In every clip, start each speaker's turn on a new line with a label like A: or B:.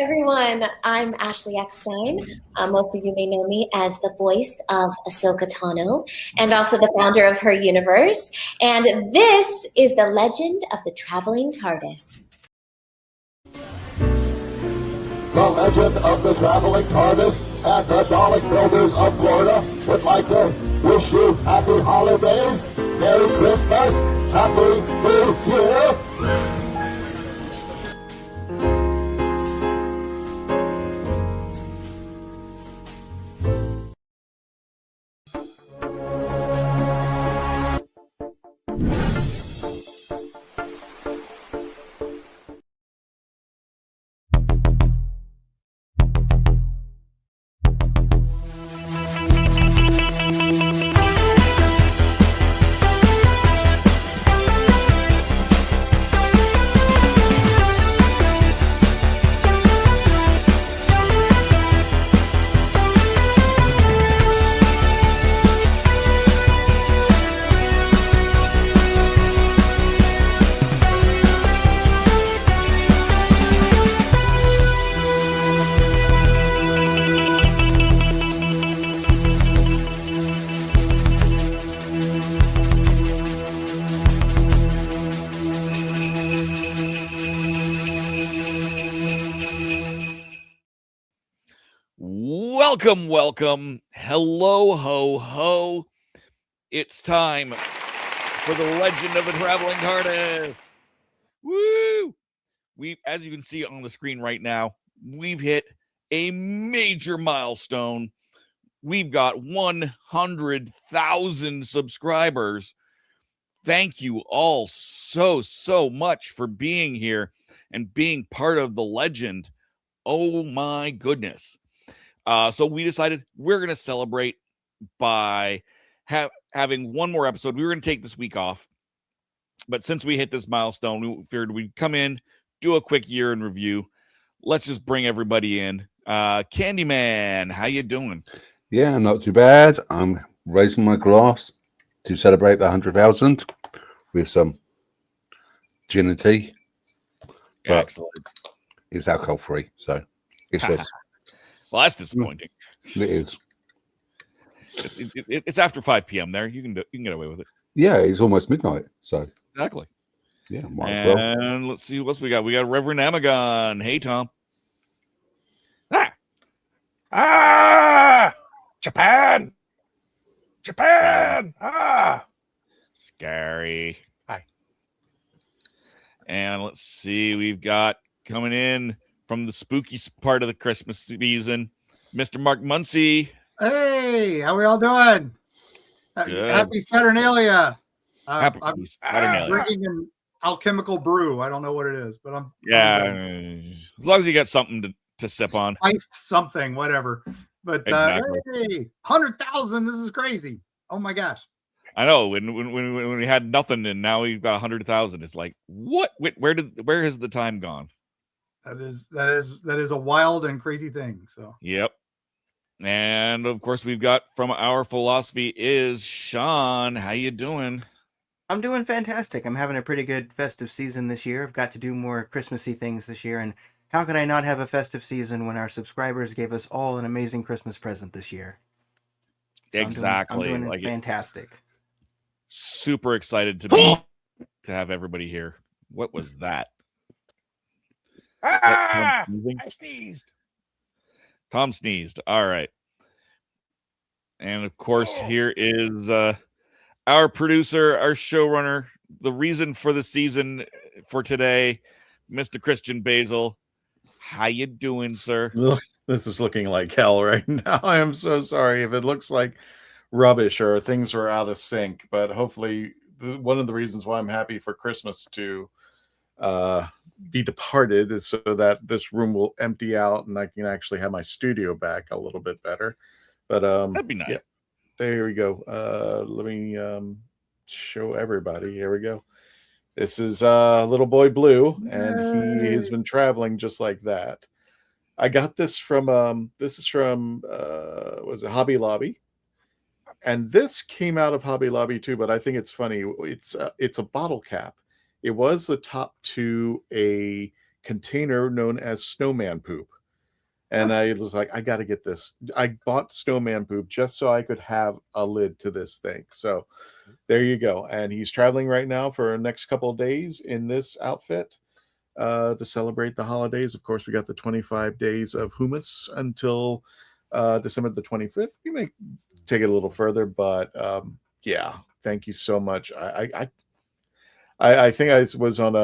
A: everyone. I'm Ashley Eckstein. Most of you may know me as the voice of Ahsoka Tano and also the founder of WHOniverse. And this is the legend of the Traveling TARDIS.
B: The legend of the Traveling TARDIS and the Dalek Builders of Florida would like to wish you happy holidays, Merry Christmas, Happy New Year.
C: Welcome. Hello, ho, ho. It's time for the legend of the Traveling TARDIS. Woo! As you can see on the screen right now, we've hit a major milestone. We've got 100,000 subscribers. Thank you all so much for being here and being part of the legend. Oh my goodness. So we decided we're going to celebrate by having one more episode. We were going to take this week off, but since we hit this milestone, we figured we'd come in, do a quick year in review. Let's just bring everybody in. Candyman, how you doing?
D: Yeah, not too bad. I'm raising my glass to celebrate the 100,000 with some gin and tea.
C: Excellent.
D: It's alcohol free, so it's this.
C: Well, that's disappointing.
D: It is.
C: It's after 5 p.m. there. You can get away with it.
D: Yeah, it's almost midnight, so
C: exactly.
D: Yeah, might as well.
C: And let's see what else we got. We got Reverend Amagon. Hey, Tom.
E: Japan.
C: Scary.
E: Hi.
C: And let's see. We've got coming in from the spooky part of the Christmas season, Mr. Mark Muncie.
E: Hey, how we all doing? Happy Saturnalia.
C: Happy
E: I'm
C: Saturnalia.
E: drinking an alchemical brew. I don't know what it is, but I'm
C: as long as you got something to sip on.
E: Spiced something, whatever. But
C: exactly.
E: Hey, 100,000. This is crazy. Oh my gosh.
C: I know. When we had nothing and now we've got 100,000, it's like, what? Where has the time gone?
E: That is a wild and crazy thing. So
C: yep. And of course we've got from our philosophy is Sean. How you doing?
F: I'm doing fantastic. I'm having a pretty good festive season this year. I've got to do more Christmassy things this year, and how could I not have a festive season when our subscribers gave us all an amazing Christmas present this year? So
C: exactly.
F: I'm doing fantastic.
C: Super excited to have everybody here. What was that?
E: I sneezed.
C: Tom sneezed. All right. And of course, here is our producer, our showrunner, the reason for the season for today, Mr. Christian Basil. How you doing, sir?
G: Look, this is looking like hell right now. I am so sorry if it looks like rubbish or things are out of sync, but hopefully one of the reasons why I'm happy for Christmas to be departed is so that this room will empty out and I can actually have my studio back a little bit better. But
C: that'd be nice.
G: Yeah, there we go. Let me show everybody. Here we go. This is little boy Blue, and he has been traveling just like that. I got this from was it Hobby Lobby? And this came out of Hobby Lobby too, but I think it's funny. It's a bottle cap. It was the top to a container known as snowman poop. And I was like, I got to get this. I bought snowman poop just so I could have a lid to this thing. So there you go. And he's traveling right now for the next couple of days in this outfit to celebrate the holidays. Of course, we got the 25 days of hummus until December the 25th. We may take it a little further, but yeah, thank you so much. I think I was on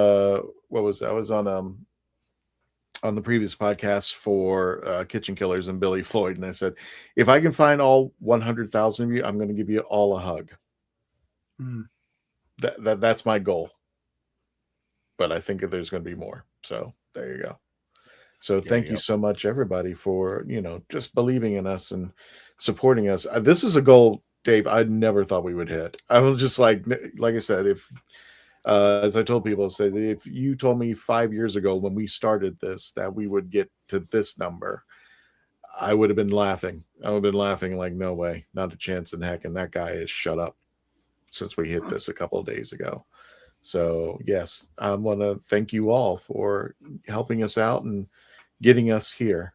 G: on the previous podcast for Kitchen Killers and Billy Floyd, and I said, if I can find all 100,000 of you, I'm going to give you all a hug. That's my goal. But I think there's going to be more. So there you go. So thank you so much, everybody, for just believing in us and supporting us. This is a goal, Dave, I never thought we would hit. I was just like I said, if as I told people, said if you told me 5 years ago when we started this that we would get to this number, I would have been laughing. I would have been laughing like, no way, not a chance in heck. And that guy is shut up since we hit this a couple of days ago. So yes, I want to thank you all for helping us out and getting us here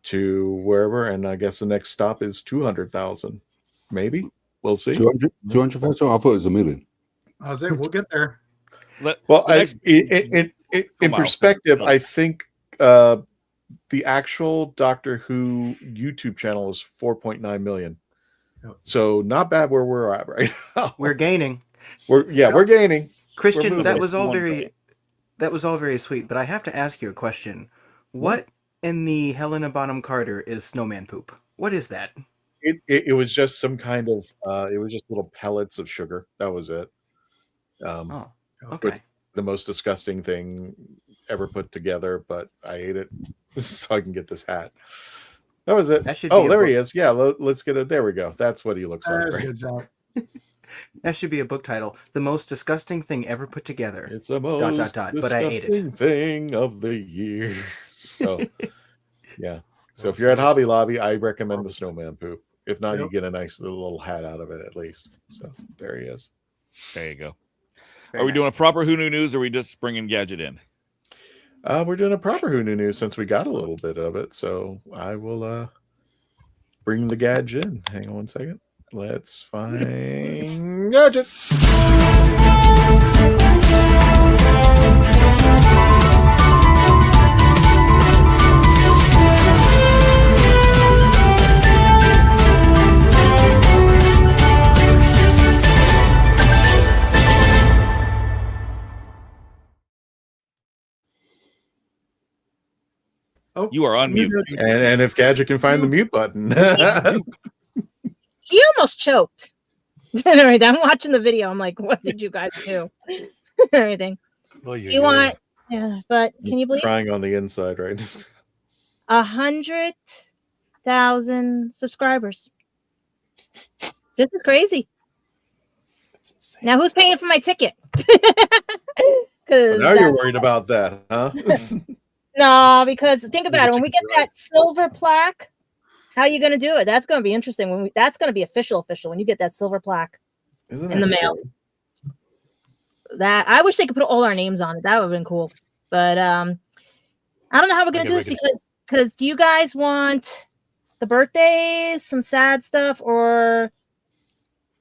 G: to wherever. And I guess the next stop is 200,000. Maybe we'll see.
D: 200,000. I thought it was 1 million.
E: I was like, we'll get there.
G: In perspective, I think the actual Doctor Who YouTube channel is 4.9 million. So not bad where we're at right now.
F: We're gaining.
G: We're gaining.
F: Christian, that was all very sweet, but I have to ask you a question. What in the Helena Bonham Carter is snowman poop? What is that?
G: It was just some kind of it was just little pellets of sugar. That was it.
F: Okay.
G: The most disgusting thing ever put together, but I ate it so I can get this hat. That was it. There he is. Yeah, let's get it. There we go. That's what he looks like. Right?
E: Good job.
F: That should be a book title. The most disgusting thing ever put together.
G: It's the most disgusting
F: but I ate it.
G: thing of the year. So, yeah. So if you're at Hobby Lobby, I recommend the snowman poop. If not, you get a nice little hat out of it at least. So there he is.
C: There you go. Are we doing a proper Who Knew News, or are we just bringing Gadget in?
G: We're doing a proper Who Knew News since we got a little bit of it. So I will bring the Gadget in. Hang on one second. Let's find Gadget.
C: Oh, you are on mute.
G: And if Gadget can find the mute button.
H: He almost choked. Anyway, I'm watching the video. I'm like, what did you guys do? Everything.
I: Well,
H: you want, yeah, but can you believe
G: crying on the inside, right?
H: 100,000 subscribers. This is crazy. Now who's paying for my ticket?
G: Well, now you're worried about that, huh?
H: No, because think about it. When we get that silver plaque, how are you going to do it? That's going to be interesting. That's going to be official when you get that silver plaque in the mail. That I wish they could put all our names on it. That would have been cool. But I don't know how we're going to do this because do you guys want the birthdays, some sad stuff, or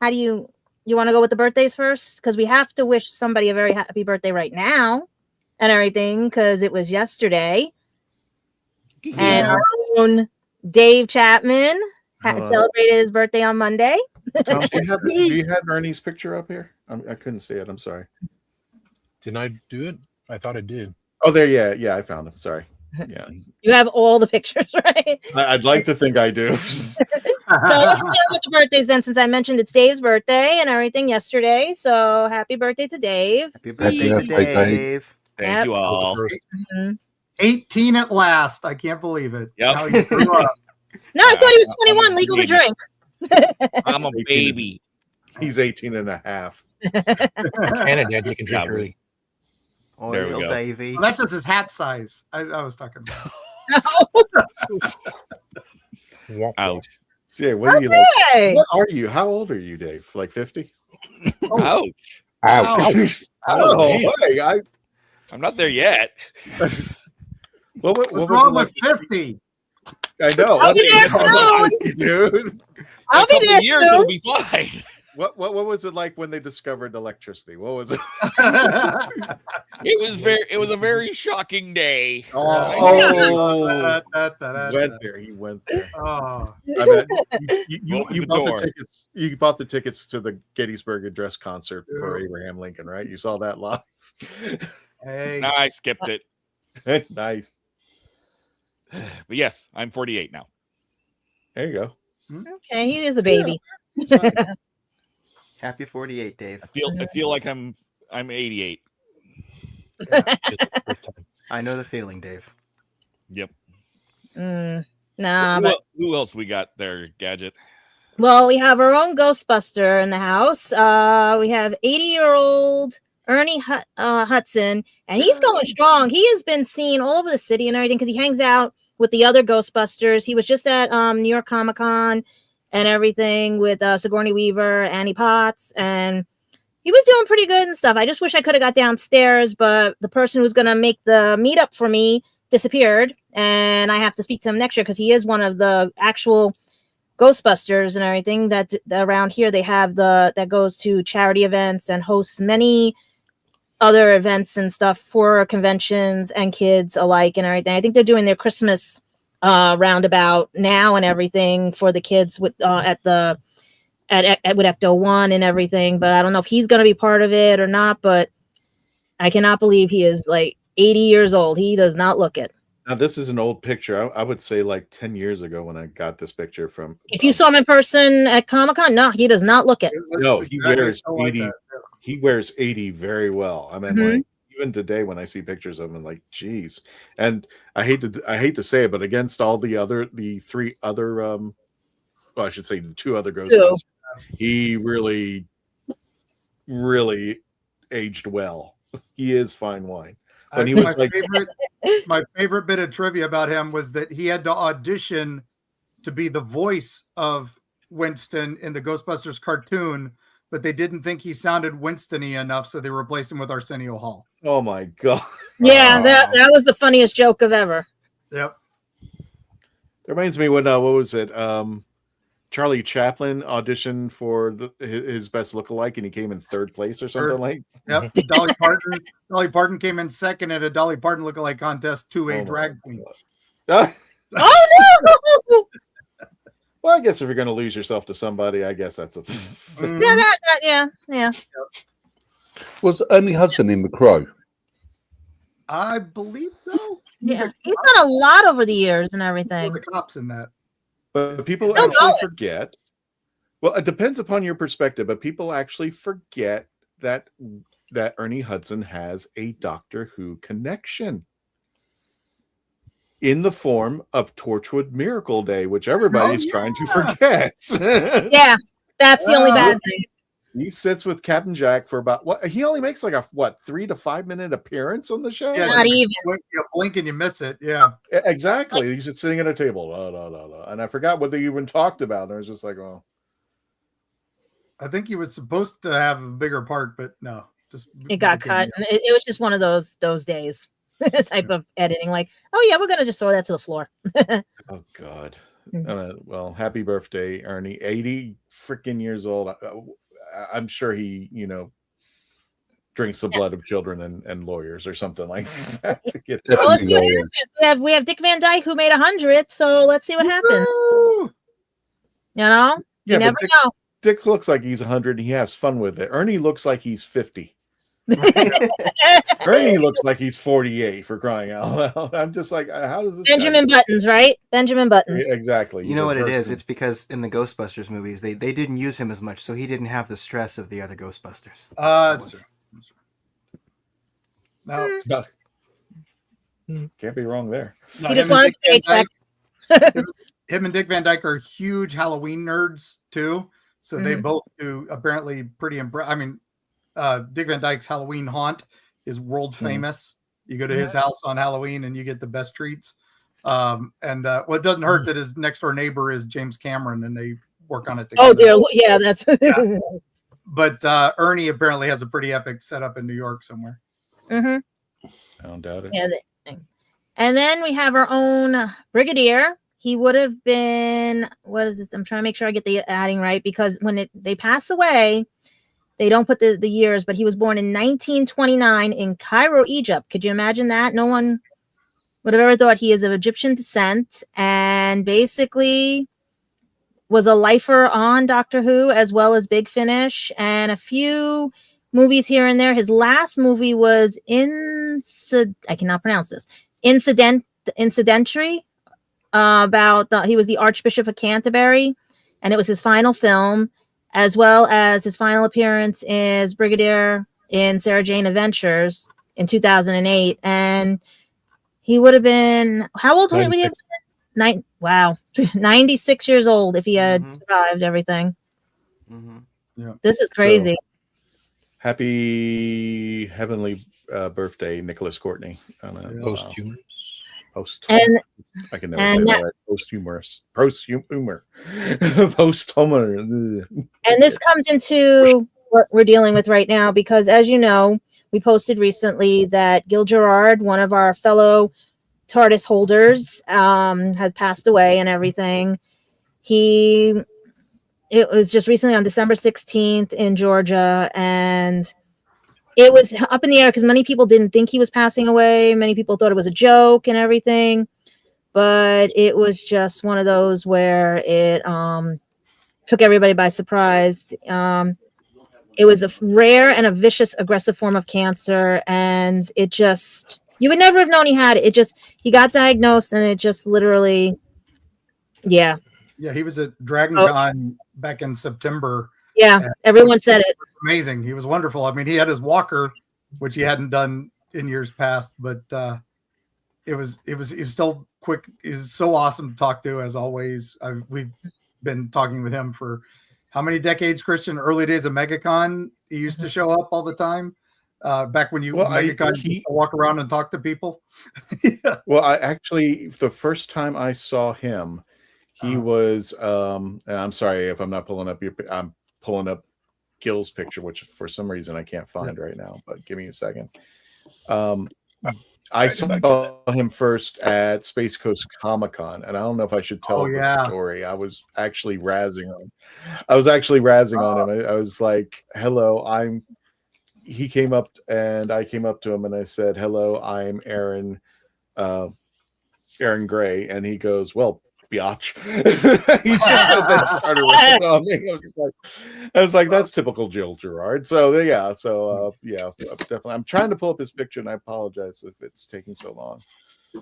H: how do you want to go with the birthdays first? Because we have to wish somebody a very happy birthday right now and everything because it was yesterday. Yeah. And our own Dave Chapman celebrated his birthday on Monday.
G: Tom, do you have Ernie's picture up here? I couldn't see it. I'm sorry.
I: Didn't I do it? I thought I did.
G: Oh, there. Yeah, I found him. Sorry. Yeah.
H: You have all the pictures, right?
G: I'd like to think I do.
H: So let's start with the birthdays then, since I mentioned it's Dave's birthday and everything yesterday. So happy birthday to Dave.
F: Happy birthday to Dave.
C: Thank you all.
E: 18 at last. I can't believe it.
C: Yep.
E: No, I thought
H: he was 21, legal to drink.
C: I'm a baby.
G: He's 18 and a half.
I: Canada, you can drink early.
F: Oh,
C: there we go.
F: Davey.
E: well, that's just his hat size. I was talking about.
C: Ouch.
G: Yeah, what are you like? What are you? How old are you, Dave? Like 50?
C: Ouch.
D: Ouch.
G: Oh, hey,
C: I'm not there yet.
E: What's wrong with 50?
G: I know.
H: I'll be there soon.
G: Dude.
H: I'll be there
C: years
H: soon.
C: it'll be fine.
G: What was it like when they discovered electricity? What was it?
C: It was a very shocking day.
G: Oh, he went there.
E: Oh.
G: I bet you
C: Open the
G: bought
C: door.
G: the tickets. You bought the tickets to the Gettysburg Address concert for Abraham Lincoln, right? You saw that live.
E: Hey.
C: No, I skipped it.
G: Nice.
C: But yes, I'm 48 now.
G: There you go.
H: Okay, he is a baby.
F: Happy 48, Dave.
C: I feel like I'm 88.
F: I know the feeling, Dave.
C: Yep.
H: Nah, but
C: Who else we got there, Gadget?
H: well, we have our own Ghostbuster in the house. We have 80-year-old Ernie Hudson, and he's going strong. He has been seen all over the city and everything because he hangs out with the other Ghostbusters. He was just at New York Comic Con and everything with Sigourney Weaver, Annie Potts, and he was doing pretty good and stuff. I just wish I could have got downstairs, but the person who's going to make the meetup for me disappeared, and I have to speak to him next year because he is one of the actual Ghostbusters and everything that around here they have that goes to charity events and hosts many other events and stuff for conventions and kids alike and everything. I think they're doing their Christmas roundabout now and everything for the kids with with Ecto One and everything. But I don't know if he's going to be part of it or not. But I cannot believe he is like 80 years old. He does not look it.
G: Now this is an old picture. I would say like 10 years ago when I got this picture from.
H: If you saw him in person at Comic-Con, no, he does not look it.
G: No, he wears
E: like
G: 80.
E: that.
G: He wears 80 very well. I mean, like even today when I see pictures of him, I'm like, geez. And I hate to say it, but against all the three other well, I should say the two other Ghostbusters, he really, really aged well. He is fine wine. When he was
E: my favorite bit of trivia about him was that he had to audition to be the voice of Winston in the Ghostbusters cartoon, but they didn't think he sounded Winston-y enough, so they replaced him with Arsenio Hall.
G: Oh my god!
H: Yeah, that was the funniest joke of ever.
E: Yep.
G: That reminds me when what was it? Charlie Chaplin auditioned for his best lookalike, and he came in third place or something like.
E: Yep. Dolly Parton came in second at a Dolly Parton lookalike contest to a drag queen.
H: Oh no!
G: Well, I guess if you're going to lose yourself to somebody, I guess that's a.
H: Yeah.
D: Was Ernie Hudson in The Crow?
E: I believe so.
H: Yeah, he's done a lot over the years and everything.
E: The cops in that.
G: But people actually forget. Well, it depends upon your perspective, but people actually forget that Ernie Hudson has a Doctor Who connection in the form of Torchwood Miracle Day, which everybody's trying to forget.
H: Yeah, that's the only bad thing.
G: He sits with Captain Jack for about he only makes like a 3 to 5 minute appearance on the show.
E: Yeah,
H: not even.
E: You blink and you miss it. Yeah,
G: exactly. He's just sitting at a table, and I forgot what they even talked about. And I was just like, oh,
E: I think he was supposed to have a bigger part, but no, just
H: it got cut. And it was just one of those days type of editing. Like, oh yeah, we're gonna just throw that to the floor.
G: Oh God. Well, happy birthday, Ernie. 80 freaking years old. I'm sure he, drinks the blood of children and lawyers or something like that to get.
H: Well, let's see what happens. We have Dick Van Dyke who made 100, so let's see what happens.
G: Yeah,
H: you never know.
G: Dick looks like he's 100 and he has fun with it. Ernie looks like he's 50. Ernie looks like he's 48 for crying out loud. I'm just like, how does this
H: Benjamin Buttons, right? Benjamin Buttons.
G: Exactly.
F: You know what it is? It's because in the Ghostbusters movies, they didn't use him as much, so he didn't have the stress of the other Ghostbusters.
E: No.
G: Can't be wrong there.
E: No,
H: he just wanted to paycheck.
E: Him and Dick Van Dyke are huge Halloween nerds too, so they both do apparently pretty impressive. I mean, Dick Van Dyke's Halloween haunt is world famous. You go to his house on Halloween and you get the best treats. Well, it doesn't hurt that his next door neighbor is James Cameron and they work on it together.
H: Oh dear, yeah, that's.
E: Yeah. But Ernie apparently has a pretty epic setup in New York somewhere.
G: I don't doubt it.
H: Yeah, and then we have our own Brigadier. he would have been, what is this? I'm trying to make sure I get the adding right, because when they pass away, they don't put the years, but he was born in 1929 in Cairo, Egypt. Could you imagine that? No one would have ever thought. He is of Egyptian descent, and basically was a lifer on Doctor Who as well as Big Finish and a few movies here and there. His last movie was I cannot pronounce this. Incidentary, he was the Archbishop of Canterbury, and it was his final film, as well as his final appearance as Brigadier in Sarah Jane Adventures in 2008. And he would have been, how old would he have been? Wow, 96 years old if he had survived everything.
E: Yeah.
H: This is crazy.
G: So, happy heavenly birthday, Nicholas Courtney.
I: Posthumous.
H: And
G: I can never say that. Posthumous. Post-humor. Post-humor.
H: And this comes into what we're dealing with right now, because as you know, we posted recently that Gil Gerard, one of our fellow TARDIS holders, has passed away and everything. It was just recently on December 16th in Georgia, and it was up in the air because many people didn't think he was passing away. Many people thought it was a joke and everything, but it was just one of those where it took everybody by surprise. It was a rare and a vicious, aggressive form of cancer, and it just, you would never have known he had it. He got diagnosed, and it just literally, yeah.
E: Yeah, he was at Dragon Con back in September.
H: Yeah, everyone said it.
E: Amazing. He was wonderful. I mean, he had his walker, which he hadn't done in years past, but it was still quick. He was so awesome to talk to, as always. We've been talking with him for how many decades, Christian? Early days of MegaCon. He used to show up all the time. Back when MegaCon used to walk around and talk to people.
G: Yeah. Well, the first time I saw him, he was I'm sorry if I'm not pulling up I'm pulling up Gil's picture, which for some reason I can't find right now, but give me a second. I saw him first at Space Coast Comic-Con, and I don't know if I should tell the story. I was actually razzing on him. I was like, hello, he came up, and I came up to him and I said, hello, I'm Aaron Gray. And he goes, well, biatch. He just said that, started ripping on me. I was like, that's typical Gil Gerard. So definitely. I'm trying to pull up his picture, and I apologize if it's taking so long.
E: He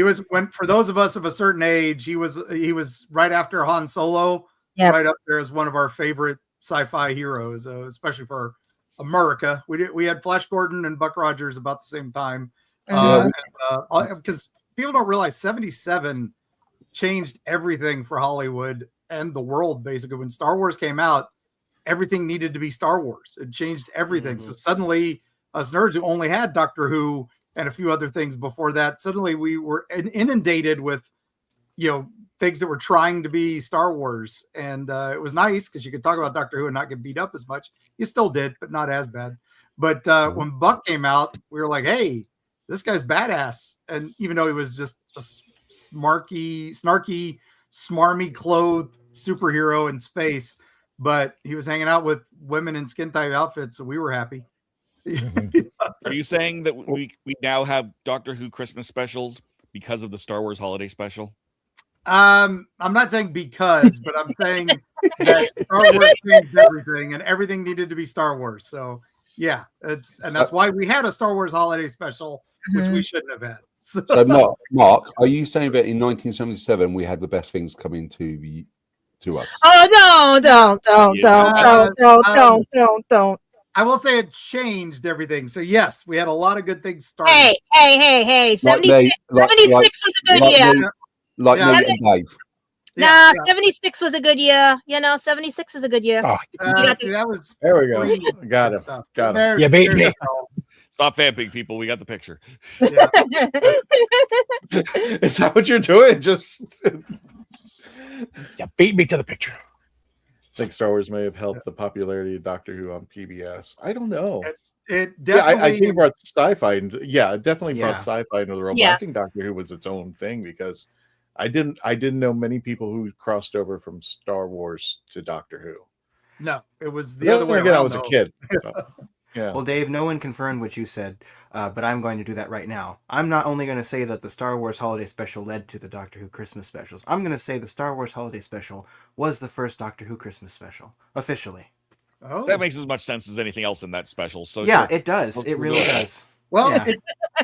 E: was for those of us of a certain age, he was right after Han Solo, right up there as one of our favorite sci-fi heroes, especially for America. We had Flash Gordon and Buck Rogers about the same time, because people don't realize 77 changed everything for Hollywood and the world. Basically, when Star Wars came out, everything needed to be Star Wars. It changed everything. So suddenly, us nerds who only had Doctor Who and a few other things before that, suddenly we were inundated with, things that were trying to be Star Wars. And it was nice because you could talk about Doctor Who and not get beat up as much. You still did, but not as bad. But when Buck came out, we were like, hey, this guy's badass. And even though he was just a snarky, smarmy clothed superhero in space, but he was hanging out with women in skin tight outfits, so we were happy.
C: Are you saying that we now have Doctor Who Christmas specials because of the Star Wars holiday special?
E: I'm not saying because, but I'm saying that Star Wars changed everything, and everything needed to be Star Wars. So yeah, that's why we had a Star Wars holiday special, which we shouldn't have had.
D: So Mark, are you saying that in 1977 we had the best things coming to us?
H: Oh no! Don't.
E: I will say it changed everything. So yes, we had a lot of good things starting.
H: Hey! 76 was a good year.
D: Like me and Dave.
H: Nah, 76 was a good year. 76 is a good year.
E: That was
G: there. We go. Got him.
I: Yeah, baby.
C: Stop vamping, people. We got the picture.
E: Yeah.
G: Is that what you're doing? Just
I: beat me to the picture.
G: I think Star Wars may have helped the popularity of Doctor Who on PBS. I don't know.
E: It definitely.
G: I think it brought sci-fi. It definitely
F: Yeah.
G: brought sci-fi into the role.
H: Yeah.
G: But I think Doctor Who was its own thing because I didn't know many people who crossed over from Star Wars to Doctor Who.
E: No, it was
G: But
E: the other
G: then
E: way
G: again,
E: around.
G: I was a
E: though.
G: kid. So, yeah.
F: Well, Dave, no one confirmed what you said, but I'm going to do that right now. I'm not only going to say that the Star Wars Holiday Special led to the Doctor Who Christmas specials. I'm going to say the Star Wars Holiday Special was the first Doctor Who Christmas special, officially.
E: Oh,
C: That makes as much sense as anything else in that special. So
F: Yeah,
C: sure.
F: it does. It really does.
E: well,
F: Yeah.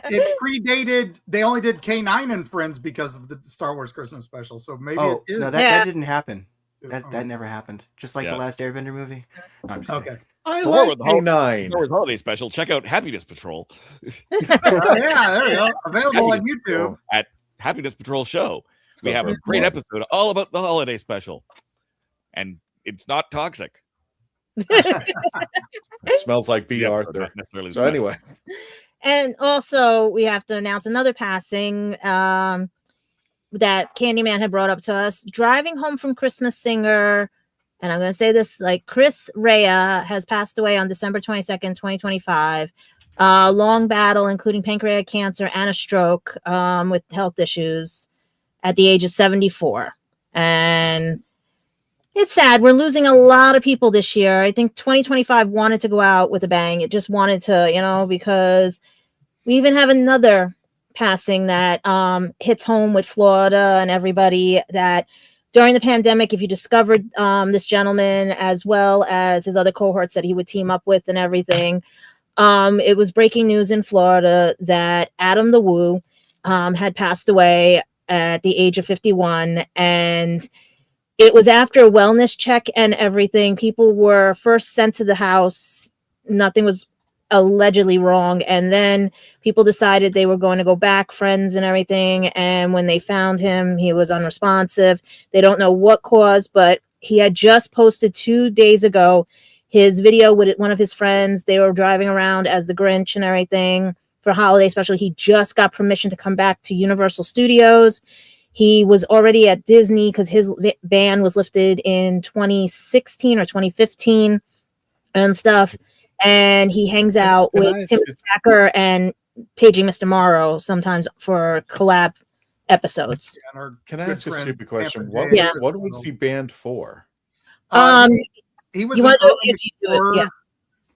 E: it predated. They only did K9 and Friends because of the Star Wars Christmas special. So maybe
F: Oh,
E: it is.
F: no,
H: Yeah.
F: that didn't happen.
E: Oh.
F: That never happened. Just like
C: Yeah.
F: the last Airbender movie. No, I'm just
E: Okay.
F: kidding.
G: I
C: For more
G: like
C: with the whole-
G: K9.
C: Star Wars Holiday Special. Check out Happiness Patrol
E: Yeah, there we go. Available on
C: Happiness
E: YouTube.
C: Patrol at Happiness Patrol Show. We
G: go
C: have
G: for
C: a
G: it.
C: great
G: More.
C: episode all about the holiday special, and it's not toxic.
G: It smells like B.
C: Yeah,
G: Arthur.
C: not necessarily the
G: So
C: special.
G: anyway,
H: And also, we have to announce another passing that Candyman had brought up to us. Driving home from Christmas singer, and I'm going to say this like Chris Rea has passed away on December 22nd, 2025. Long battle, including pancreatic cancer and a stroke with health issues at the age of 74. And it's sad. We're losing a lot of people this year. I think 2025 wanted to go out with a bang. It just wanted to, because we even have another passing that hits home with Florida and everybody, that during the pandemic, if you discovered this gentleman as well as his other cohorts that he would team up with and everything, it was breaking news in Florida that Adam the Woo had passed away at the age of 51. And it was after a wellness check and everything. People were first sent to the house. Nothing was allegedly wrong. And then people decided they were going to go back, friends and everything. And when they found him, he was unresponsive. They don't know what caused, but he had just posted 2 days ago his video with one of his friends. They were driving around as the Grinch and everything for a holiday special. He just got permission to come back to Universal Studios. He was already at Disney because his ban was lifted in 2016 or 2015 and stuff. And he hangs out with Tim Packer and Paging Mr. Morrow sometimes for collab episodes.
E: And our
G: can I
E: good
G: ask a
E: friend,
G: stupid question?
E: Tampa
G: What
E: Bay.
H: Yeah.
G: what was he banned for?
E: He was
H: you
E: an
H: want to
E: urban
H: if you do it,
E: explorer.
H: yeah.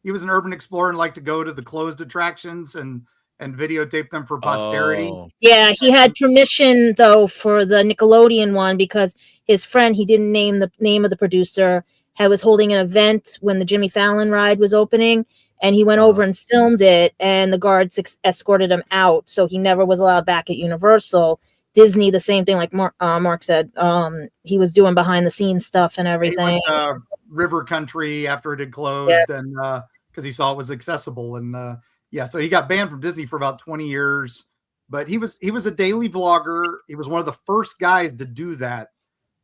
E: He was an urban explorer and liked to go to the closed attractions and videotape them for posterity.
G: Oh,
H: Yeah, he had permission though for the Nickelodeon one because his friend, he didn't name the name of the producer, was holding an event when the Jimmy Fallon ride was opening, and he went over and filmed it, and the guards escorted him out, so he never was allowed back at Universal. Disney, the same thing, like Mark said, he was doing behind the scenes stuff and
E: He
H: everything.
E: went River Country after it had closed, and because he saw it was accessible, and so he got banned from Disney for about 20 years. But he was a daily vlogger. He was one of the first guys to do that.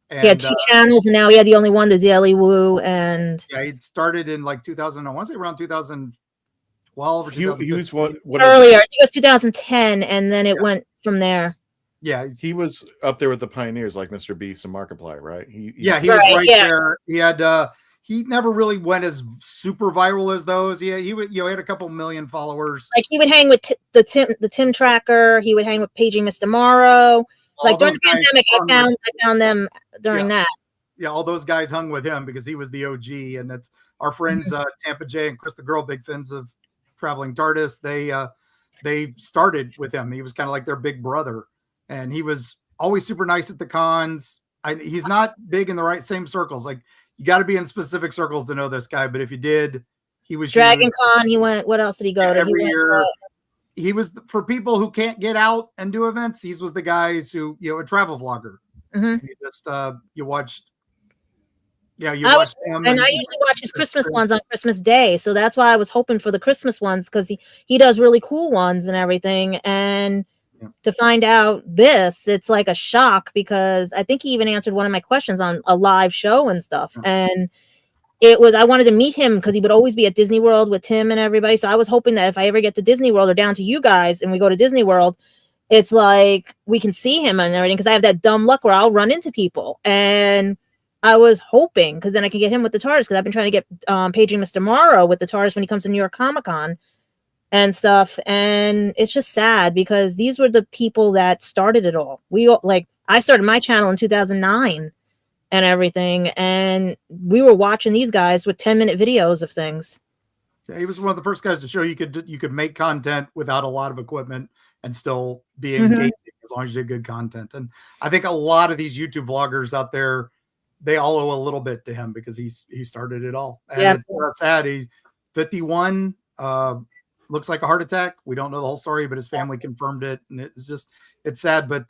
E: And,
H: He had two channels, and now he had the only one, the Daily Woo, and
E: yeah, he started in like 2000. I want to say around 2012 or
G: he was
E: 2015.
G: what
H: earlier. I think it was 2010, and then it went from there.
E: Yeah,
G: he was up there with the pioneers like Mr. Beast and Markiplier, right? He
E: was
H: Right,
E: right
H: yeah.
E: there. He had he never really went as super viral as those. Yeah, he would, he had a couple million followers.
H: Like he would hang with the Tim Tracker. He would hang with Paging Mr. Morrow. Like during the pandemic, I found them during that.
E: Yeah, all those guys hung with him because he was the OG, and that's our friends Tampa J and Chris the Girl, big fans of Traveling TARDIS. They started with him. He was kind of like their big brother, and he was always super nice at the cons. He's not big in the same circles. Like you got to be in specific circles to know this guy, but if you did, he was
H: Dragon
E: huge.
H: Con. He went. What else did he go to?
E: Every
H: He went,
E: year. He was for people who can't get out and do events. These was the guys who, a travel vlogger.
H: Mm-hmm.
E: You just you watched. Yeah,
H: I usually watch his Christmas ones on Christmas Day, so that's why I was hoping for the Christmas ones because he does really cool ones and everything. And to find out this, it's like a shock because I think he even answered one of my questions on a live show and stuff. And I wanted to meet him because he would always be at Disney World with Tim and everybody. So I was hoping that if I ever get to Disney World or down to you guys and we go to Disney World, it's like we can see him and everything because I have that dumb luck where I'll run into people. And I was hoping because then I can get him with the TARDIS because I've been trying to get Paging Mr. Morrow with the TARDIS when he comes to New York Comic Con and stuff. And it's just sad because these were the people that started it all. I started my channel in 2009 and everything, and we were watching these guys with 10-minute videos of things.
E: Yeah, he was one of the first guys to show you could make content without a lot of equipment and still be engaging as long as you did good content. And I think a lot of these YouTube vloggers out there, they all owe a little bit to him because he started it all. And it's sad. He's 51, looks like a heart attack. We don't know the whole story, but his family confirmed it, and it's sad. But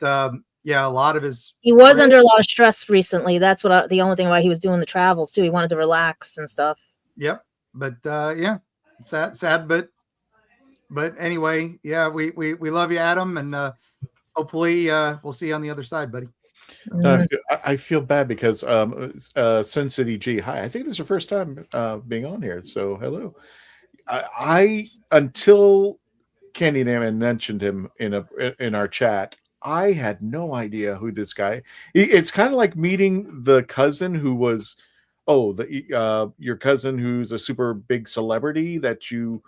E: yeah, a lot of
H: he was under a lot of stress recently. That's the only thing why he was doing the travels too. He wanted to relax and stuff.
E: Yep. But yeah, sad, but anyway, yeah, we love you, Adam, and hopefully we'll see you on the other side, buddy.
G: No, I feel bad because Sin City G, hi, I think this is your first time being on here, so hello. I until Candy Naaman mentioned him in our chat, I had no idea who this guy. It's kind of like meeting the cousin who was, your cousin who's a super big celebrity that you,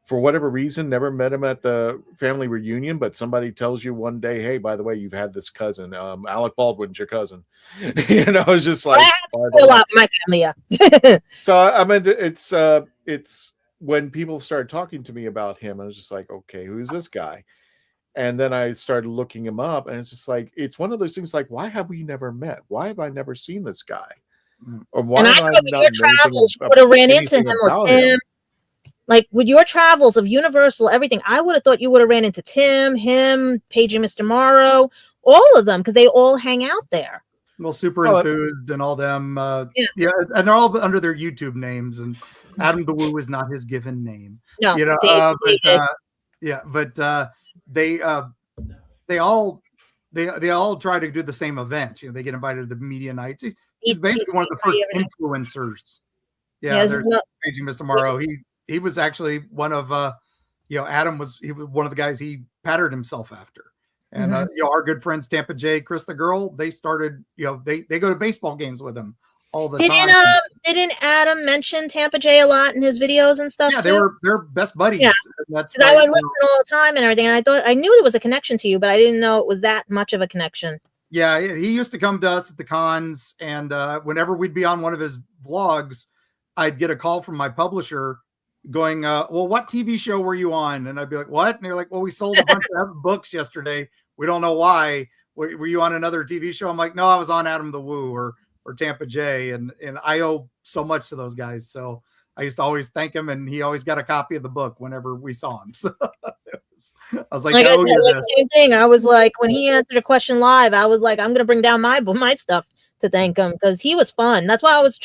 G: for whatever reason, never met him at the family reunion, but somebody tells you one day, hey, by the way, you've had this cousin. Alec Baldwin's your cousin. It's just like
H: a lot my family, yeah.
G: So I mean, it's when people started talking to me about him, I was just like, okay, who's this guy? And then I started looking him up, and it's just like, it's one of those things like, why have we never met? Why have I never seen this guy? Or why have I not
H: your travels would have ran into him or Tim? Like with your travels of Universal, everything, I would have thought you would have ran into Tim, him, Paige and Mr. Morrow, all of them, because they all hang out there.
E: Well, Super Enthused and all them. Yeah, and they're all under their YouTube names. And Adam the Woo is not his given name.
H: No,
E: they all try to do the same event. They get invited to the media nights. He's basically one of the first influencers. Yeah, there's Paige and Mr. Morrow. He was actually one of Adam was one of the guys he patterned himself after. And our good friends Tampa J, Chris the Girl, they started, they go to baseball games with him all the time.
H: Didn't Adam mention Tampa J a lot in his videos and stuff?
E: Yeah, they're best buddies.
H: Yeah. That's I would listen all the time and everything. And I knew there was a connection to you, but I didn't know it was that much of a connection.
E: Yeah, he used to come to us at the cons, and whenever we'd be on one of his vlogs, I'd get a call from my publisher going, well, what TV show were you on? And I'd be like, what? And they're like, well, we sold a bunch of books yesterday. We don't know why. Were you on another TV show? I'm like, no, I was on Adam the Woo or Tampa J. And I owe so much to those guys. So I used to always thank him, and he always got a copy of the book whenever we saw him. So I was like,
H: I said, same thing. I was like, when he answered a question live, I was like, I'm going to bring down my stuff to thank him because he was fun. That's why I was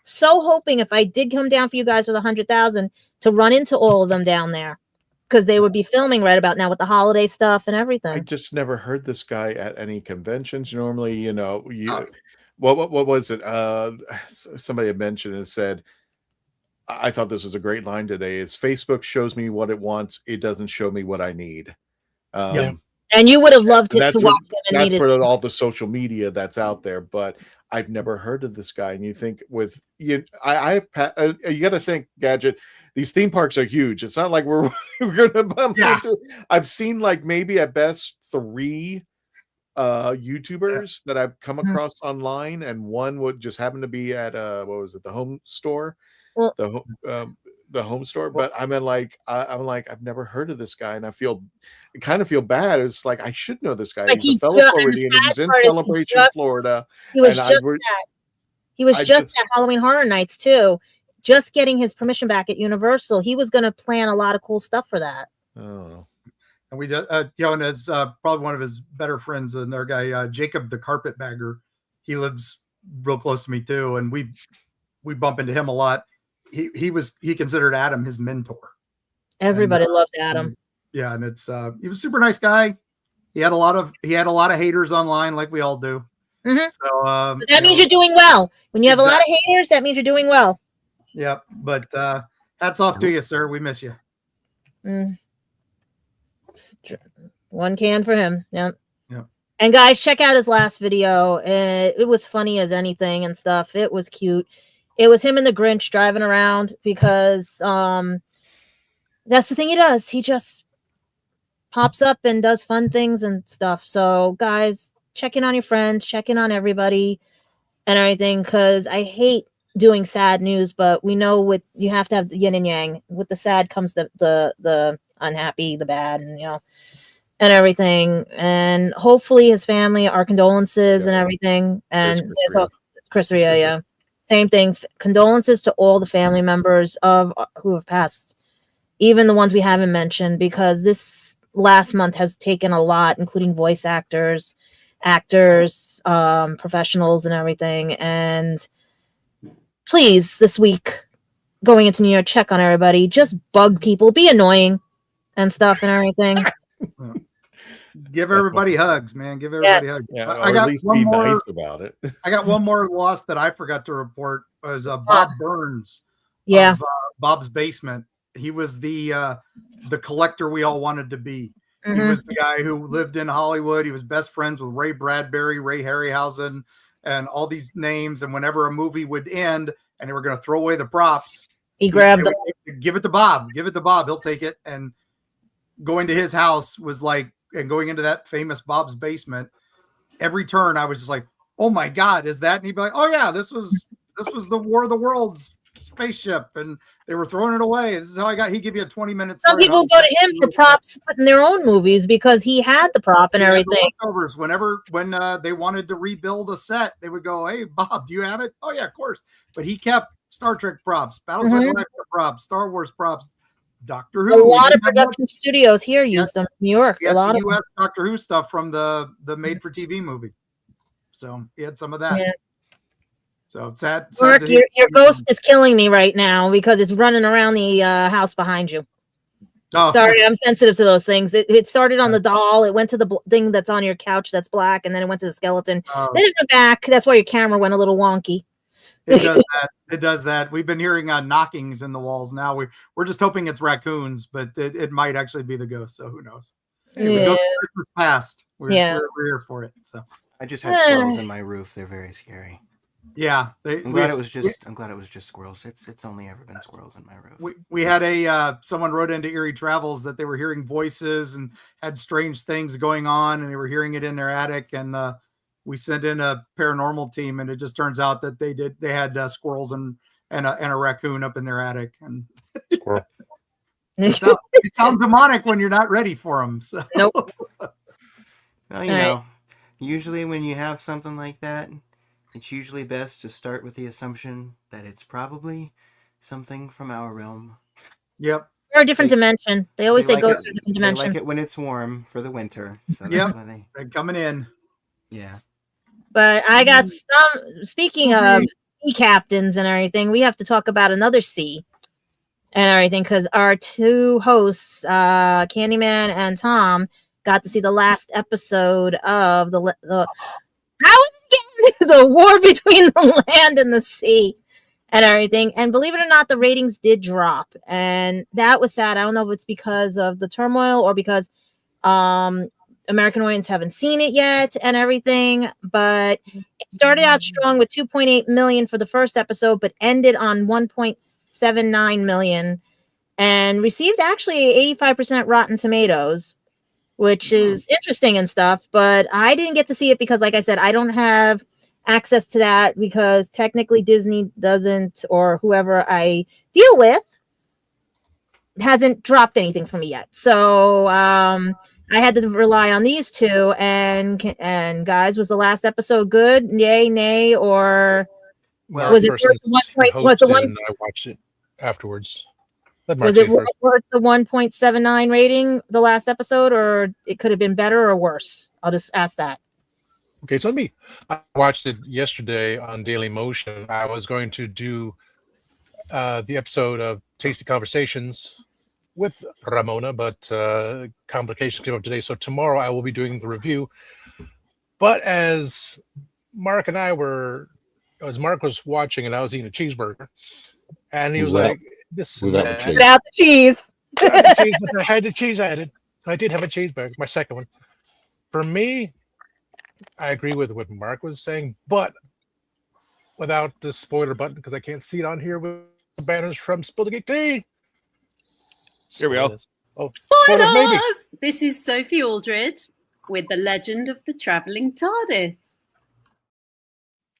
H: so hoping if I did come down for you guys with 100,000 to run into all of them down there, because they would be filming right about now with the holiday stuff and everything.
G: I just never heard this guy at any conventions. Normally, what was it? Somebody had mentioned and said, I thought this was a great line today. It's Facebook shows me what it wants. It doesn't show me what I need.
H: And you would have loved it to watch them.
G: That's for all the social media that's out there, but I've never heard of this guy. And you think with you, you got to think, Gadget. These theme parks are huge. It's not like we're going to bump into. I've seen like maybe at best 3 YouTubers that I've come across online, and one would just happen to be at what was it, the home store, the home store. But I'm like I've never heard of this guy, and I kind of feel bad. It's like I should know this guy.
H: Like
G: he's a fellow Floridian. He's in Celebration, Florida.
H: He was just at Halloween Horror Nights too. Just getting his permission back at Universal, he was going to plan a lot of cool stuff for that.
E: Oh, and we just, and as probably one of his better friends, and our guy Jacob the Carpetbagger, he lives real close to me too, and we bump into him a lot. He considered Adam his mentor.
H: Everybody loved Adam.
E: Yeah, and it's he was a super nice guy. He had a lot of haters online, like we all do.
H: So
E: but
H: that means you're doing well. When you have a lot of haters, that means you're doing well.
E: Yeah, but hats off to you, sir. We miss you.
H: One can for him. Yeah. And guys, check out his last video. It was funny as anything and stuff. It was cute. It was him and the Grinch driving around because that's the thing he does. He just pops up and does fun things and stuff. So guys, check in on your friends, check in on everybody and everything, because I hate doing sad news, but we know with you have to have the yin and yang. With the sad comes the unhappy, the bad, and and everything. And hopefully his family, our condolences and everything. And there's also Chris Ria, yeah. Same thing. Condolences to all the family members of who have passed, even the ones we haven't mentioned, because this last month has taken a lot, including voice actors, professionals and everything. And please, this week, going into New York, check on everybody. Just bug people, be annoying and stuff and everything.
E: Give everybody hugs, man. Give everybody hugs.
G: Yeah,
E: I
G: or
E: got
G: at least
E: one
G: be
E: more,
G: nice about it.
E: I got one more loss that I forgot to report was Bob Burns.
H: Yeah.
E: Of, Bob's Basement. He was the collector we all wanted to be.
H: Mhm.
E: He was the guy who lived in Hollywood. He was best friends with Ray Bradbury, Ray Harryhausen, and all these names. And whenever a movie would end and they were going to throw away the props,
H: he grabbed them.
E: Give it to Bob. Give it to Bob. He'll take it. And going to his house was like, and going into that famous Bob's Basement, every turn I was just like, oh my God, is that? And he'd be like, oh yeah, this was the War of the Worlds spaceship, and they were throwing it away. This is how I got. He give you a 20-minute.
H: Some people go to him for props in their own movies because he had the prop and everything.
E: When they wanted to rebuild a set, they would go, "Hey, Bob, do you have it?" "Oh yeah, of course." But he kept Star Trek props, Battlestar Galactica props, Star Wars props, Doctor Who.
H: A lot of production studios here use them. New York, a lot of
E: US Doctor Who stuff from the made-for-TV movie. So he had some of that.
H: Yeah.
E: So sad.
H: Mark, your ghost is killing me right now because it's running around the house behind you.
E: Oh.
H: Sorry, I'm sensitive to those things. It started on the doll. It went to the thing that's on your couch that's black, and then it went to the skeleton.
E: Oh.
H: Then it went back. That's why your camera went a little wonky.
E: It does that. It does that. We've been hearing knockings in the walls. Now we're just hoping it's raccoons, but it might actually be the ghost. So who knows?
H: Yeah.
E: The ghost of Christmas past. We're here for it. So
F: I just have squirrels in my roof. They're very scary.
E: Yeah,
F: I'm glad it was just squirrels. It's only ever been squirrels in my roof.
E: We had someone wrote into Eerie Travels that they were hearing voices and had strange things going on, and they were hearing it in their attic. And we sent in a paranormal team, and it just turns out that they had squirrels and a raccoon up in their attic. And
D: Squirrel.
E: It sounds demonic when you're not ready for them. So.
H: Nope.
F: Well, you know, usually when you have something like that, it's usually best to start with the assumption that it's probably something from our realm.
E: Yep.
H: Or a different dimension. They always say ghosts are a different dimension.
F: They like it when it's warm for the winter. So that's why
E: they're coming in.
F: Yeah.
H: But I got some, speaking of sea captains and everything, we have to talk about another sea and everything, because our two hosts, Candyman and Tom, got to see the last episode of the war between the land and the sea and everything. And believe it or not, the ratings did drop. And that was sad. I don't know if it's because of the turmoil or because American audience haven't seen it yet and everything. But it started out strong with 2.8 million for the first episode, but ended on 1.79 million and received actually 85% Rotten Tomatoes, which is interesting and stuff. But I didn't get to see it because, like I said, I don't have access to that because technically Disney doesn't, or whoever I deal with hasn't dropped anything for me yet. So I had to rely on these two. And guys, was the last episode good? Yay, nay, or was it worth the one?
I: I watched it afterwards.
H: Was it worth the 1.79 rating, the last episode, or it could have been better or worse? I'll just ask that.
I: Okay, so I watched it yesterday on Daily Motion. I was going to do the episode of Tasty Conversations with Ramona, but complications came up today. So tomorrow I will be doing the review. But as Mark was watching and I was eating a cheeseburger, and he was like, "This
H: without the cheese."
I: I had the cheese added. I did have a cheeseburger, my second one. For me, I agree with what Mark was saying, but without the spoiler button, because I can't see it on here with the banners from Spill the Geek Tea.
C: Here we go.
I: Oh,
J: Spoilers!
I: maybe.
J: This is Sophie Aldred with The Legend of the Traveling TARDIS.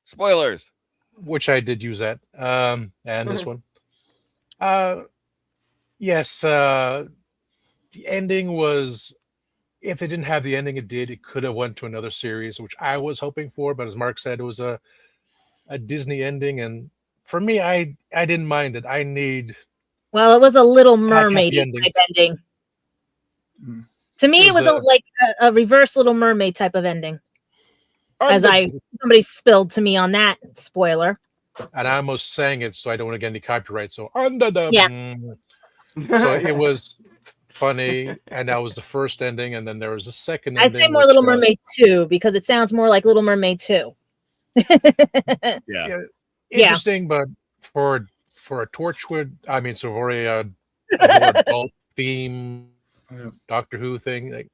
C: Spoilers.
I: Which I did use that. And this one. Yes, the ending was, if it didn't have the ending it did, it could have went to another series, which I was hoping for. But as Mark said, it was a Disney ending, and for me, I didn't mind it. I need.
H: Well, it was a Little Mermaid type ending. To me, it was like a reverse Little Mermaid type of ending. As somebody spilled to me on that spoiler.
I: And I almost sang it, so I don't want to get any copyright. So under the so it was funny, and that was the first ending, and then there was a second ending.
H: I'd say more Little Mermaid 2 because it sounds more like Little Mermaid 2.
C: Yeah.
I: Interesting, but for a Torchwood, I mean, so for a more adult theme Doctor Who thing, like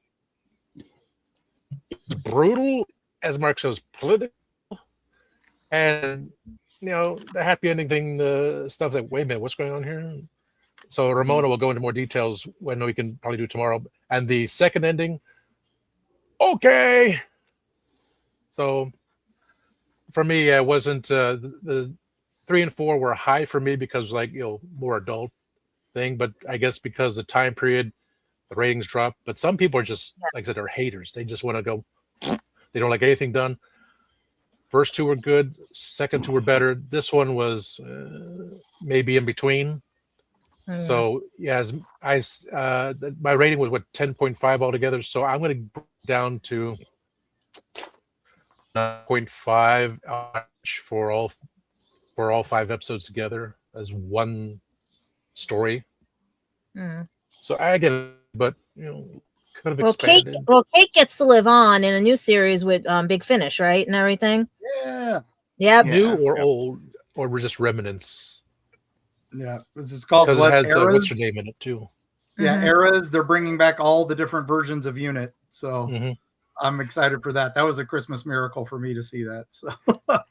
I: it's brutal, as Mark says, political, and the happy ending thing, the stuff like, wait a minute, what's going on here? So Ramona will go into more details when we can probably do tomorrow. And the second ending, okay. So for me, it wasn't the 3 and 4 were high for me because more adult thing. But I guess because the time period, the ratings dropped. But some people are just, like I said, they're haters. They just want to go. They don't like anything done. First 2 were good. Second 2 were better. This one was maybe in between. So yeah, my rating was 10.5 altogether. So I'm going to bring it down to 9.5 for all 5 episodes together as one story. So I get it, but could have expanded.
H: Kate gets to live on in a new series with Big Finish, right, and everything.
E: Yeah.
I: New or old, or we're just remnants.
E: Yeah, it's called
I: because it has
E: Eras?
I: what's her name in it too.
E: Yeah, Eras. They're bringing back all the different versions of Unit, so I'm excited for that. That was a Christmas miracle for me to see that. So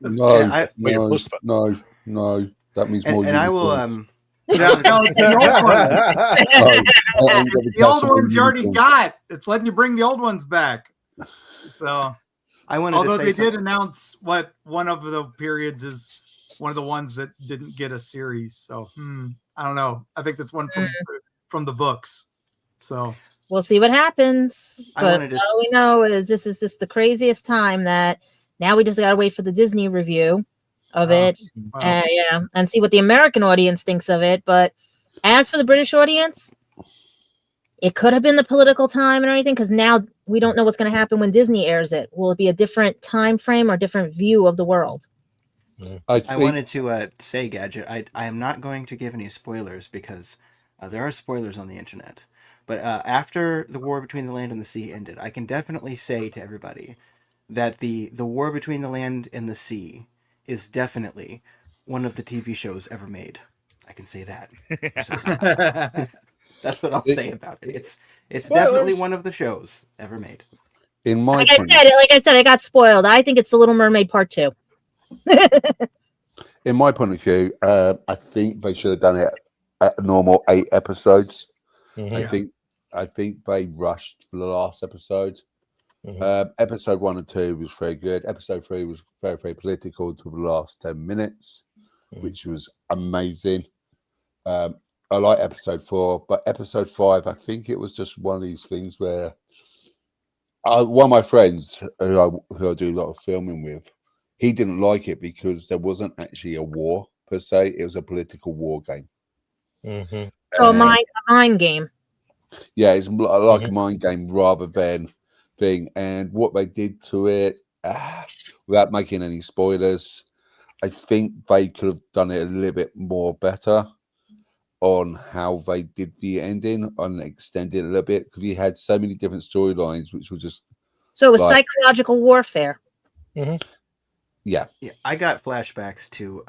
D: No,
I: yeah,
D: no. That means more.
F: And I will.
E: The old ones you already got. It's letting you bring the old ones back. So
F: I wanted
E: although
F: to say
E: they
F: something.
E: did announce what one of the periods is one of the ones that didn't get a series. So I don't know. I think that's one from the books. So
H: we'll see what happens. But all we know is this is just the craziest time that now we just got to wait for the Disney review of it. And see what the American audience thinks of it. But as for the British audience, it could have been the political time and everything, because now we don't know what's going to happen when Disney airs it. Will it be a different time frame or different view of the world?
F: I wanted to say, Gadget, I am not going to give any spoilers because there are spoilers on the internet. But after the war between the land and the sea ended, I can definitely say to everybody that the war between the land and the sea is definitely one of the TV shows ever made. I can say that. So, that's what I'll say about it. It's definitely one of the shows ever made.
D: In my
H: like I said, I got spoiled. I think it's The Little Mermaid Part 2.
D: In my point of view, I think they should have done it at a normal 8 episodes. I think they rushed for the last episode. Episode 1 and 2 was very good. Episode 3 was very, very political until the last 10 minutes, which was amazing. I like episode 4, but episode 5, I think it was just one of these things where one of my friends who I do a lot of filming with, he didn't like it because there wasn't actually a war per se. It was a political war game.
H: So a mind game.
D: Yeah, it's like a mind game rather than thing. And what they did to it, without making any spoilers, I think they could have done it a little bit more better on how they did the ending and extended it a little bit, because you had so many different storylines which were just
H: so it was psychological warfare.
D: Yeah,
F: I got flashbacks to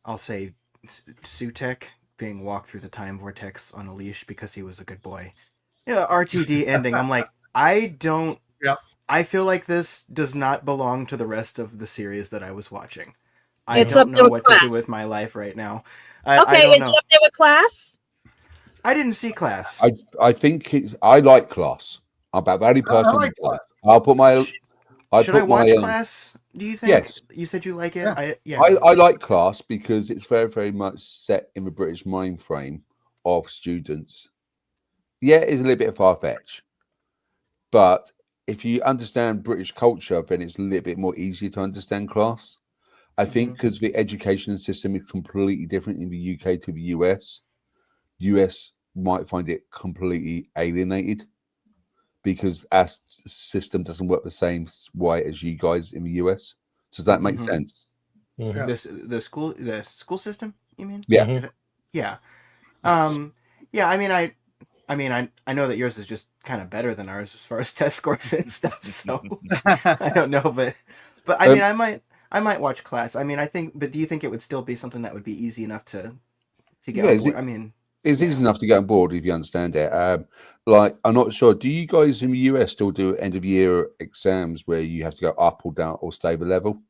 F: I'll say Sutek being walked through the time vortex on a leash because he was a good boy. Yeah, RTD ending. I'm like, I feel like this does not belong to the rest of the series that I was watching. I don't know what to do with my life right now.
H: Okay, is it up there with Class?
F: I didn't see Class.
D: I think I like Class. I'm about the only person.
E: I like Class.
D: I'll put my.
F: Should I watch Class? Do you think?
D: Yes.
F: You said you like it.
D: I like Class because it's very, very much set in the British mind frame of students. Yeah, it's a little bit far-fetched, but if you understand British culture, then it's a little bit more easier to understand Class. I think because the education system is completely different in the UK to the US. US might find it completely alienated because our system doesn't work the same way as you guys in the US. Does that make sense?
F: Yeah. The school system, you mean?
D: Yeah.
F: Yeah. Yeah, I know that yours is just kind of better than ours as far as test scores and stuff, so I don't know, but I mean I might watch Class. I mean, but do you think it would still be something that would be easy enough to get on board?
D: It's easy enough to get on board if you understand it. Like, I'm not sure. Do you guys in the US still do end of year exams where you have to go up or down or stay the level?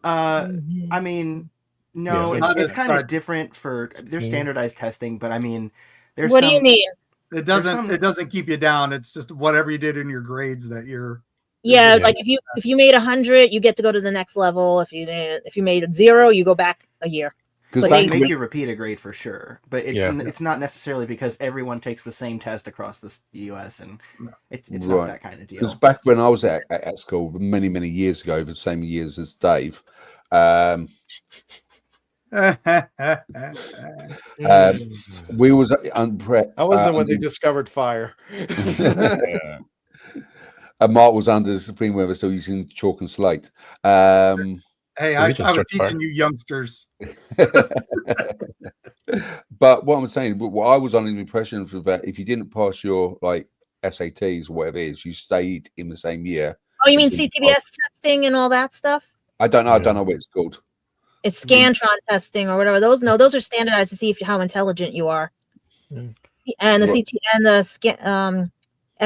F: I mean, no, it's kind of different for their standardized testing, but I mean, there's.
H: What do you mean?
E: It doesn't keep you down. It's just whatever you did in your grades that year.
H: Yeah, like if you made 100, you get to go to the next level. If you made 0, you go back a year.
F: But they make you repeat a grade for sure. But it's not necessarily because everyone takes the same test across the U.S. and it's not that kind of deal.
D: Because back when I was at school many, many years ago, the same years as Dave, we was
G: I wasn't when they discovered fire.
D: And Mark was under the thing where we're still using chalk and slate.
E: Hey, I was teaching you youngsters.
D: But what I'm saying, what I was under the impression was that if you didn't pass your like SATs or whatever it is, you stayed in the same year.
H: Oh, you mean CTBS testing and all that stuff?
D: I don't know. I don't know what it's called.
H: It's Scantron testing or whatever. Those are standardized to see how intelligent you are. And the CT and the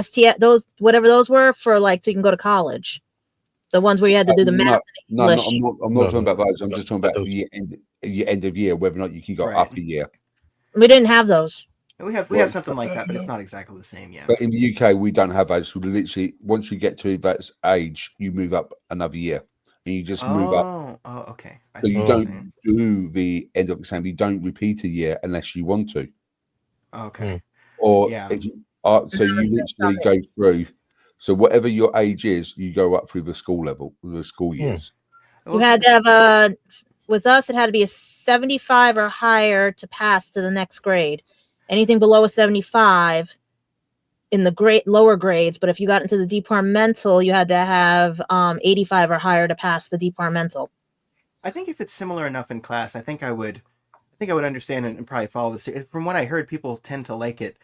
H: ST, those whatever those were for, like, so you can go to college. The ones where you had to do the math.
D: No, I'm not talking about those. I'm just talking about the end of year, whether or not you can go up a year.
H: We didn't have those.
F: We have something like that, but it's not exactly the same. Yeah.
D: But in the UK, we don't have those. So literally, once you get to that age, you move up another year, and you just move up.
F: Oh, okay.
D: So you don't do the end of exam. You don't repeat a year unless you want to.
F: Okay.
D: Or if you, so you literally go through. So whatever your age is, you go up through the school level, the school years.
H: You had to have with us, it had to be a 75 or higher to pass to the next grade. Anything below a 75 in the lower grades, but if you got into the departmental, you had to have 85 or higher to pass the departmental.
F: I think if it's similar enough in class, I think I would understand it and probably follow this. From what I heard, people tend to like it.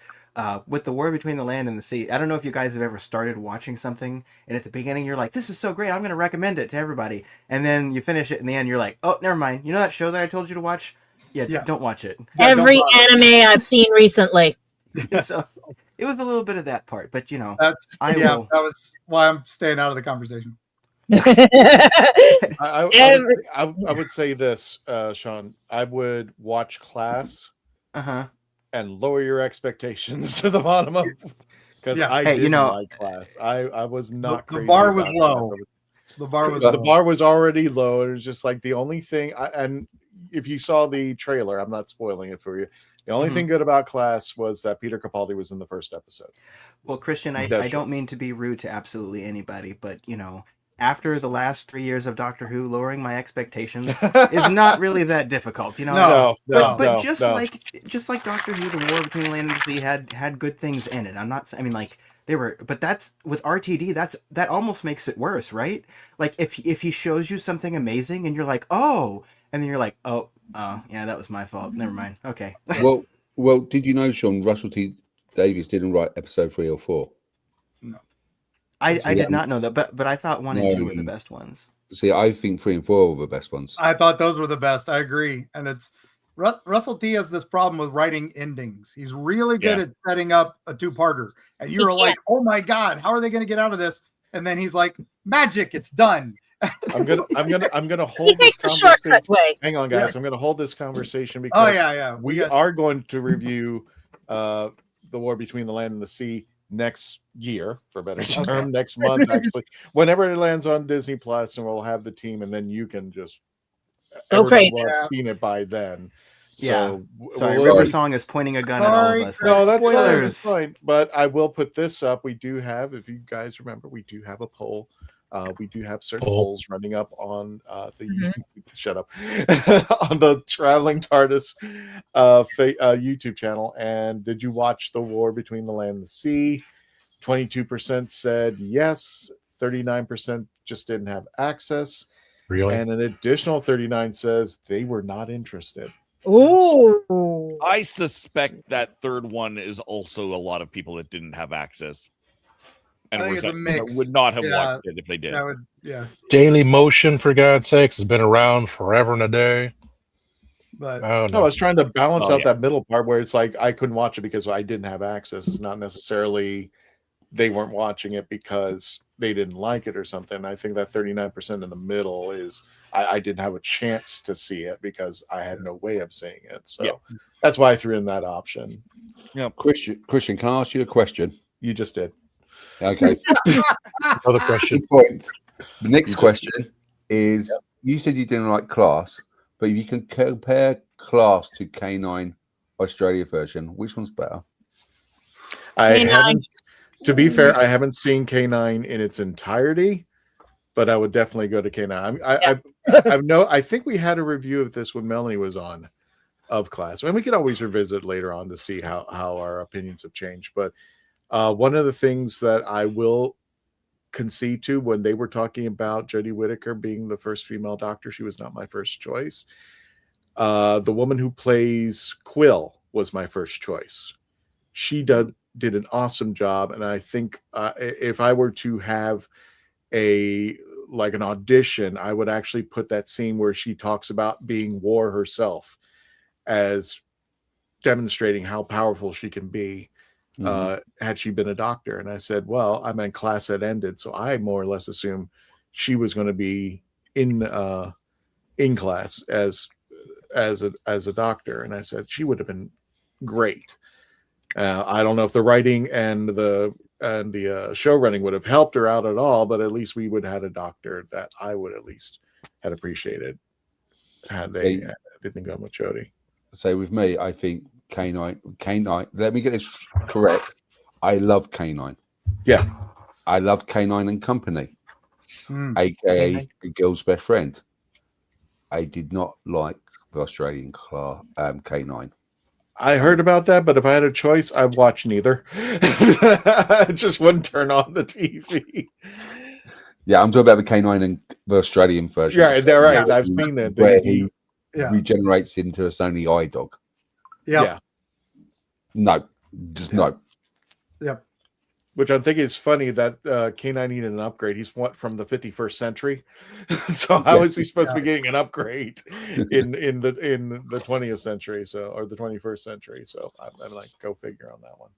F: With the War Between the Land and the Sea, I don't know if you guys have ever started watching something, and at the beginning you're like, this is so great, I'm going to recommend it to everybody. And then you finish it, in the end you're like, oh, never mind. You know that show that I told you to watch? Yeah. Don't watch it.
H: Every anime I've seen recently.
F: So it was a little bit of that part, but you know.
E: That was why I'm staying out of the conversation.
G: I would say this, Sean. I would watch Class. And lower your expectations to the bottom of, because I didn't like Class. I was not crazy.
E: The bar was low. The
G: bar was already low. It was just like the only thing. And if you saw the trailer, I'm not spoiling it for you. The only thing good about Class was that Peter Capaldi was in the first episode.
F: Well, Christian, I don't mean to be rude to absolutely anybody, but you know, after the last 3 years of Doctor Who, lowering my expectations is not really that difficult, you know. But just like Doctor Who, the War Between Land and the Sea had good things in it. But that's with RTD. That almost makes it worse, right? Like if he shows you something amazing and you're like, oh, and then you're like, oh, yeah, that was my fault. Never mind. Okay.
D: well, did you know, Sean, Russell T Davies didn't write episode 3 or 4?
E: No.
F: I did not know that, but I thought 1 and 2 were the best ones.
D: See, I think 3 and 4 were the best ones.
E: I thought those were the best. I agree. And it's Russell T has this problem with writing endings. He's really good at setting up a 2-parter. And you're like, oh my God, how are they going to get out of this? And then he's like, magic, it's done.
G: I'm gonna hold this conversation. Hang on, guys. I'm gonna hold this conversation because we are going to review the War Between the Land and the Sea next year, for a better term, next month, actually, whenever it lands on Disney Plus, and we'll have the team, and then you can just
H: crazy.
G: will have seen it by then.
F: Yeah.
G: So
F: Sorry, River Song is pointing a gun at all of us.
G: No,
F: Like,
G: that's fine,
F: spoilers.
G: that's fine. But I will put this up. We do have, if you guys remember, we do have a poll. We do have certain polls running up on the shut up on the Traveling TARDIS YouTube channel. And did you watch The War Between the Land and the Sea? 22% said yes. 39% just didn't have access.
I: Really?
G: And an additional 39 says they were not interested.
H: Ooh.
C: I suspect that third one is also a lot of people that didn't have access and would not have watched it if they did.
I: Daily Motion, for God's sakes, has been around forever and a day.
E: But
G: I was trying to balance out that middle part where it's like I couldn't watch it because I didn't have access. It's not necessarily they weren't watching it because they didn't like it or something. I think that 39% in the middle is I didn't have a chance to see it because I had no way of seeing it. So that's why I threw in that option.
C: Yeah,
D: Christian, can I ask you a question?
G: You just did.
D: Okay.
I: Another question.
D: Good point. The next question is: you said you didn't like Class, but if you can compare Class to K9 Australia version, which one's better?
G: I haven't. To be fair, I haven't seen K9 in its entirety, but I would definitely go to K9. I think we had a review of this when Melanie was on of Class, and we could always revisit later on to see how our opinions have changed. But one of the things that I will concede to when they were talking about Jodie Whittaker being the first female doctor, she was not my first choice. The woman who plays Quill was my first choice. She did an awesome job, and I think if I were to have an audition, I would actually put that scene where she talks about being war herself as demonstrating how powerful she can be had she been a doctor. And I said, well, I meant Class had ended, so I more or less assumed she was going to be in Class as a doctor, and I said she would have been great. I don't know if the writing and the show running would have helped her out at all, but at least we would have had a doctor that I would at least had appreciated had they didn't go with Jodie.
D: So with me, I think K9. Let me get this correct. I love K9.
G: Yeah,
D: I love K9 and Company, aka a girl's best friend. I did not like the Australian K9.
G: I heard about that, but if I had a choice, I'd watch neither. I just wouldn't turn on the TV.
D: Yeah, I'm talking about the K9 and the Australian version.
G: Yeah, they're right. I've seen it.
D: Where he regenerates into a Sony eye dog.
G: Yeah.
D: No, just no.
E: Yep.
G: Which I'm thinking is funny that K9 needed an upgrade. He's from the 51st century, so how is he supposed to be getting an upgrade in the 20th century? Or the 21st century? So I'm like, go figure on that one.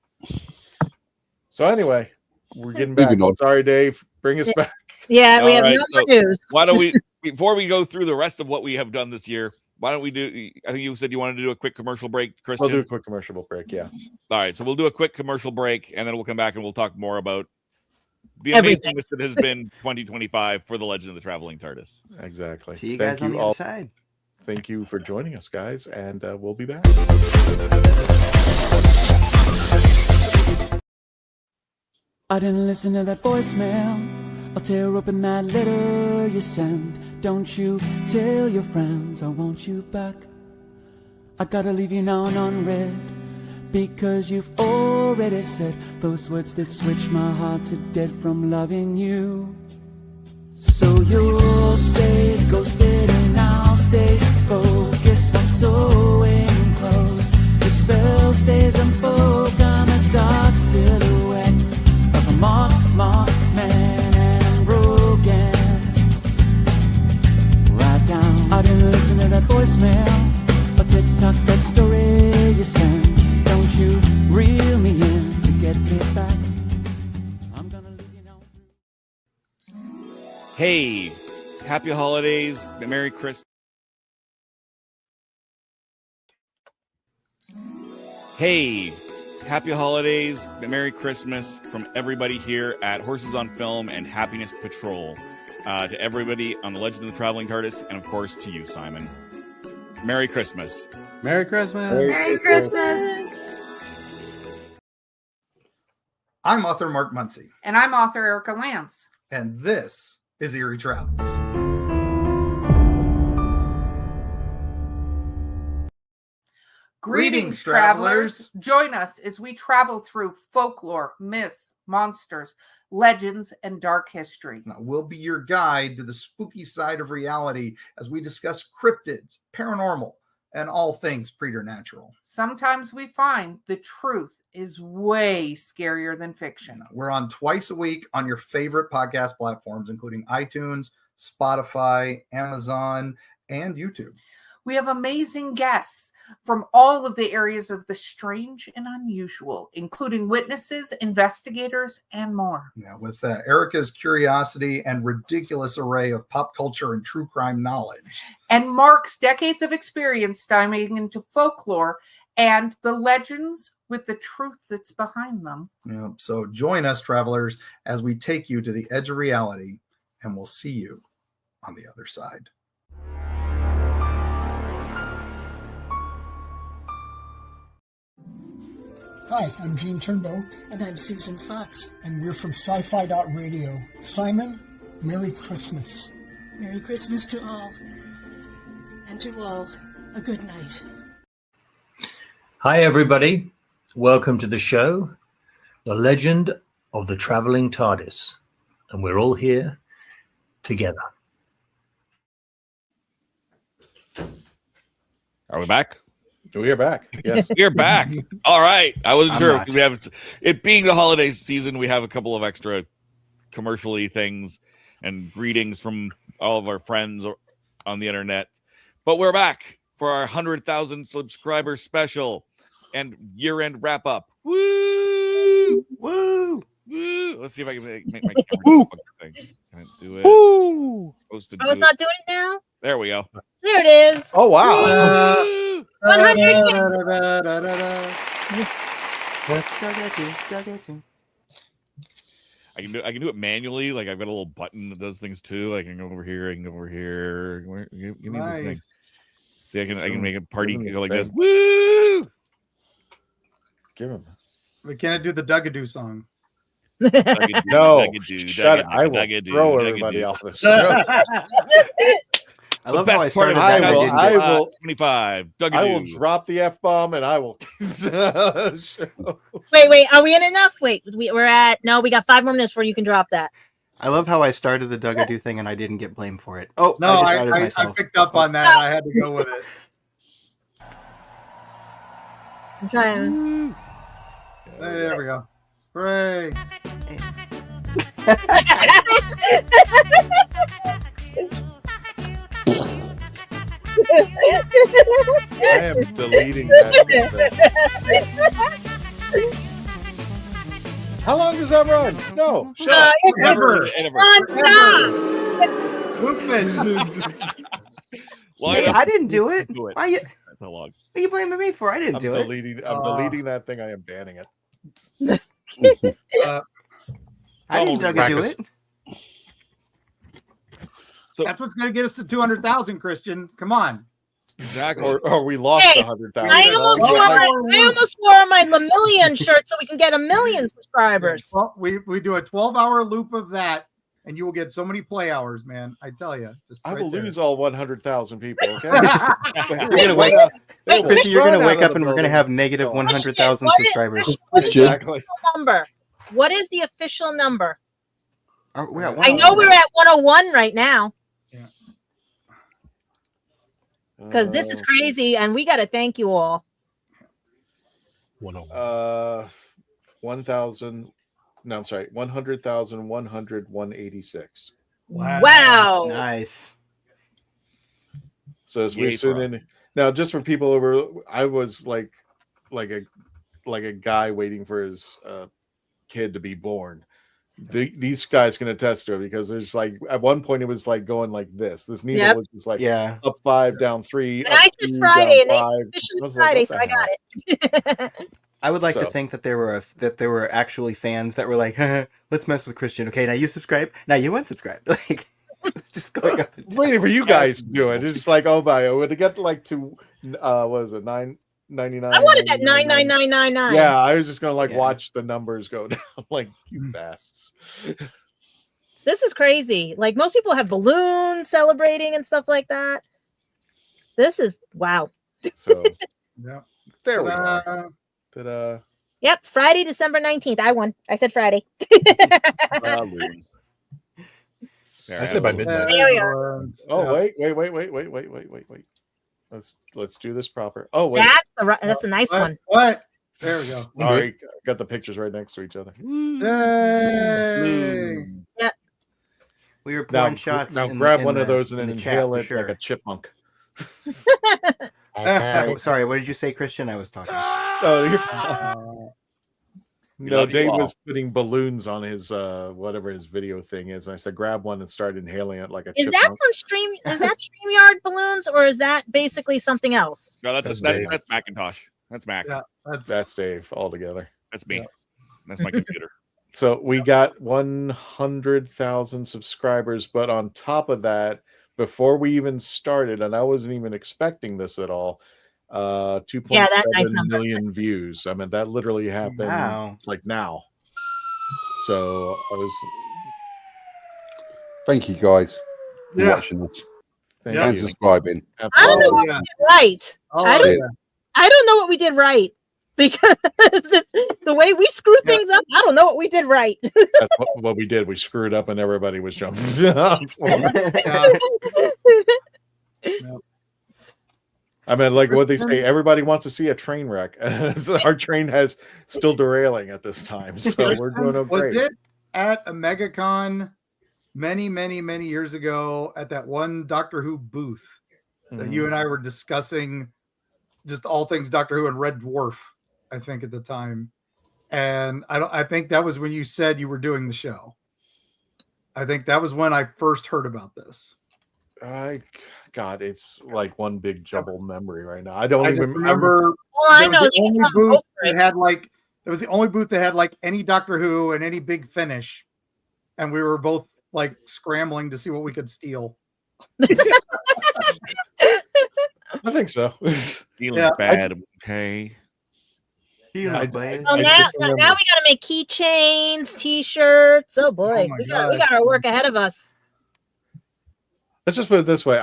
G: So anyway, we're getting back. Sorry, Dave, bring us back.
H: Yeah, we have no more news.
C: Why don't we, before we go through the rest of what we have done this year, why don't we do? I think you said you wanted to do a quick commercial break, Christian.
G: We'll do a quick commercial break. Yeah.
C: All right, so we'll do a quick commercial break, and then we'll come back and we'll talk more about the amazingness that has been 2025 for the Legend of the Traveling TARDIS.
G: Exactly.
F: See you guys on the other side.
G: Thank you for joining us, guys, and we'll be back.
K: I didn't listen to that voicemail. I'll tear open that letter you sent. Don't you tell your friends I want you back. I gotta leave you now unread, because you've already said those words that switch my heart to dead from loving you. So you'll stay ghosted and I'll stay focused. I so enclosed. The spell stays unspoken. A dark silhouette of a marked man and broken. Right down. I didn't listen to that voicemail. A TikTok, that story you sent. Don't you reel me in to get me back. I'm gonna leave you now.
C: Hey, happy holidays, Merry Christmas. Hey, happy holidays, Merry Christmas from everybody here at Horses on Film and Happiness Patrol. To everybody on the Legend of the Traveling TARDIS, and of course to you, Simon. Merry Christmas.
F: Merry Christmas.
J: Merry Christmas.
E: I'm author Mark Muncy.
L: And I'm author Erica Lance.
E: And this is Eerie Travels.
L: Greetings, travelers. Join us as we travel through folklore, myths, monsters, legends, and dark history.
E: Now, we'll be your guide to the spooky side of reality as we discuss cryptids, paranormal, and all things preternatural.
L: Sometimes we find the truth is way scarier than fiction.
E: We're on twice a week on your favorite podcast platforms, including iTunes, Spotify, Amazon, and YouTube.
L: We have amazing guests from all of the areas of the strange and unusual, including witnesses, investigators, and more.
E: Yeah, with Erica's curiosity and ridiculous array of pop culture and true crime knowledge.
L: And Mark's decades of experience diving into folklore and the legends with the truth that's behind them.
E: Yeah, so join us, travelers, as we take you to the edge of reality, and we'll see you on the other side.
M: Hi, I'm Gene Turnbow.
N: And I'm Susan Fox.
M: And we're from Sci-Fi Radio. Simon, Merry Christmas.
N: Merry Christmas to all. And to all, a good night.
O: Hi, everybody. Welcome to the show, The Legend of the Traveling TARDIS. And we're all here together.
C: Are we back?
G: We are back. Yes,
C: we're back. All right. I wasn't
F: I'm
C: sure
F: not.
C: because we have it being the holiday season. We have a couple of extra commercially things and greetings from all of our friends on the internet. But we're back for our 100,000 subscriber special and year-end wrap up. Woo!
F: Woo!
C: Woo! Let's see if I can make my camera do the thing. Can I do it?
H: Woo!
C: It's supposed to
H: Oh,
C: do
H: it's not doing it now?
C: There we go.
H: There it is.
G: Oh, wow.
H: 100.
C: I can do it manually. Like I've got a little button that does things too. I can go over here. I can go over here. Give me the thing. See, I can make a party go like this. Woo!
G: Give him.
E: We can't do the Dugadoo song.
G: No, shut it. I will throw everybody off the show.
F: I love how I started.
G: I will
C: 25.
G: I will drop the F-bomb and I will.
H: Wait. Are we in enough? Wait, we're at. No, we got 5 more minutes before you can drop that.
F: I love how I started the Dugadoo thing and I didn't get blamed for it. Oh,
E: no,
F: I
E: picked up on that. And I had to go with it.
H: I'm trying.
E: There we go. Hooray.
G: I am deleting that. How long does that run? No, shut up.
E: Ever.
F: Hey, I didn't do it. Why you?
C: That's how long.
F: What are you blaming me for? I didn't do it.
G: I'm deleting that thing. I am banning it.
F: I didn't do it.
E: So that's what's going to get us to 200,000, Christian. Come on.
C: Exactly.
G: Or we lost 100,000.
H: I almost wore my Lemillion shirt so we can get 1 million subscribers.
E: Well, we do a 12-hour loop of that, and you will get so many play hours, man. I tell you.
G: I will lose all 100,000 people. Okay.
F: You're going to wake up and we're going to have negative 100,000 subscribers.
G: Exactly.
H: Number. What is the official number?
F: We're at
H: I know we're at 101 right now. Because this is crazy, and we got to thank you all.
G: 1,000. No, I'm sorry. 100,100,186.
H: Wow.
F: Nice.
G: So as we soon in now, just for people over, I was like a guy waiting for his kid to be born. These guys can attest to it because there's like at one point it was like going like this. This needle was just like up 5, down 3.
H: And I said Friday, and they officially Friday, so I got it.
F: I would like to think that there were actually fans that were like, let's mess with Christian. Okay, now you subscribe. Now you unsubscribe. Like, it's just going up.
G: I was waiting for you guys to do it. It's just like, oh my, would it get like to what was it, $9.99?
H: I wanted that 99999.
G: Yeah, I was just gonna watch the numbers go down. Like, you bastards.
H: This is crazy. Like, most people have balloons celebrating and stuff like that. This is wow.
G: So
E: yeah,
G: there we are. Ta-da.
H: Yep, Friday, December 19th. I won. I said Friday.
I: I said by midnight.
H: There we are.
G: Oh, wait. Let's do this proper. Oh, wait.
H: That's a nice one.
E: What? There we go.
G: Sorry, got the pictures right next to each other.
E: Yay!
H: Yeah.
F: We were pouring shots.
G: Now grab one of those and then inhale it like a chipmunk.
F: Sorry, what did you say, Christian? I was talking.
G: Oh, you're fine. No, Dave was putting balloons on his whatever his video thing is. And I said, grab one and start inhaling it like a chipmunk.
H: Is that StreamYard balloons, or is that basically something else?
C: No, that's Macintosh. That's Mac.
E: Yeah,
G: that's Dave altogether.
C: That's me. That's my computer.
G: So we got 100,000 subscribers, but on top of that, before we even started, and I wasn't even expecting this at all, 2.7 million views. I mean, that literally happened like now. So I was.
D: Thank you guys for watching this and subscribing.
H: I don't know what we did right. I don't know what we did right, because the way we screw things up, I don't know what we did right.
G: That's what we did. We screwed up and everybody was jumping. I mean, like what they say, everybody wants to see a train wreck. Our train has still derailing at this time, so we're doing okay.
E: Was it at a MegaCon many years ago at that one Doctor Who booth that you and I were discussing just all things Doctor Who and Red Dwarf, I think at the time. And I think that was when you said you were doing the show. I think that was when I first heard about this.
G: God, it's like one big jumbled memory right now. I don't even
E: remember.
H: Well, I know.
E: It was the only booth that had like any Doctor Who and any big finish. And we were both like scrambling to see what we could steal.
G: I think so.
C: Feeling bad, okay.
H: Now we gotta make keychains, t-shirts. Oh boy, we got our work ahead of us.
G: Let's just put it this way.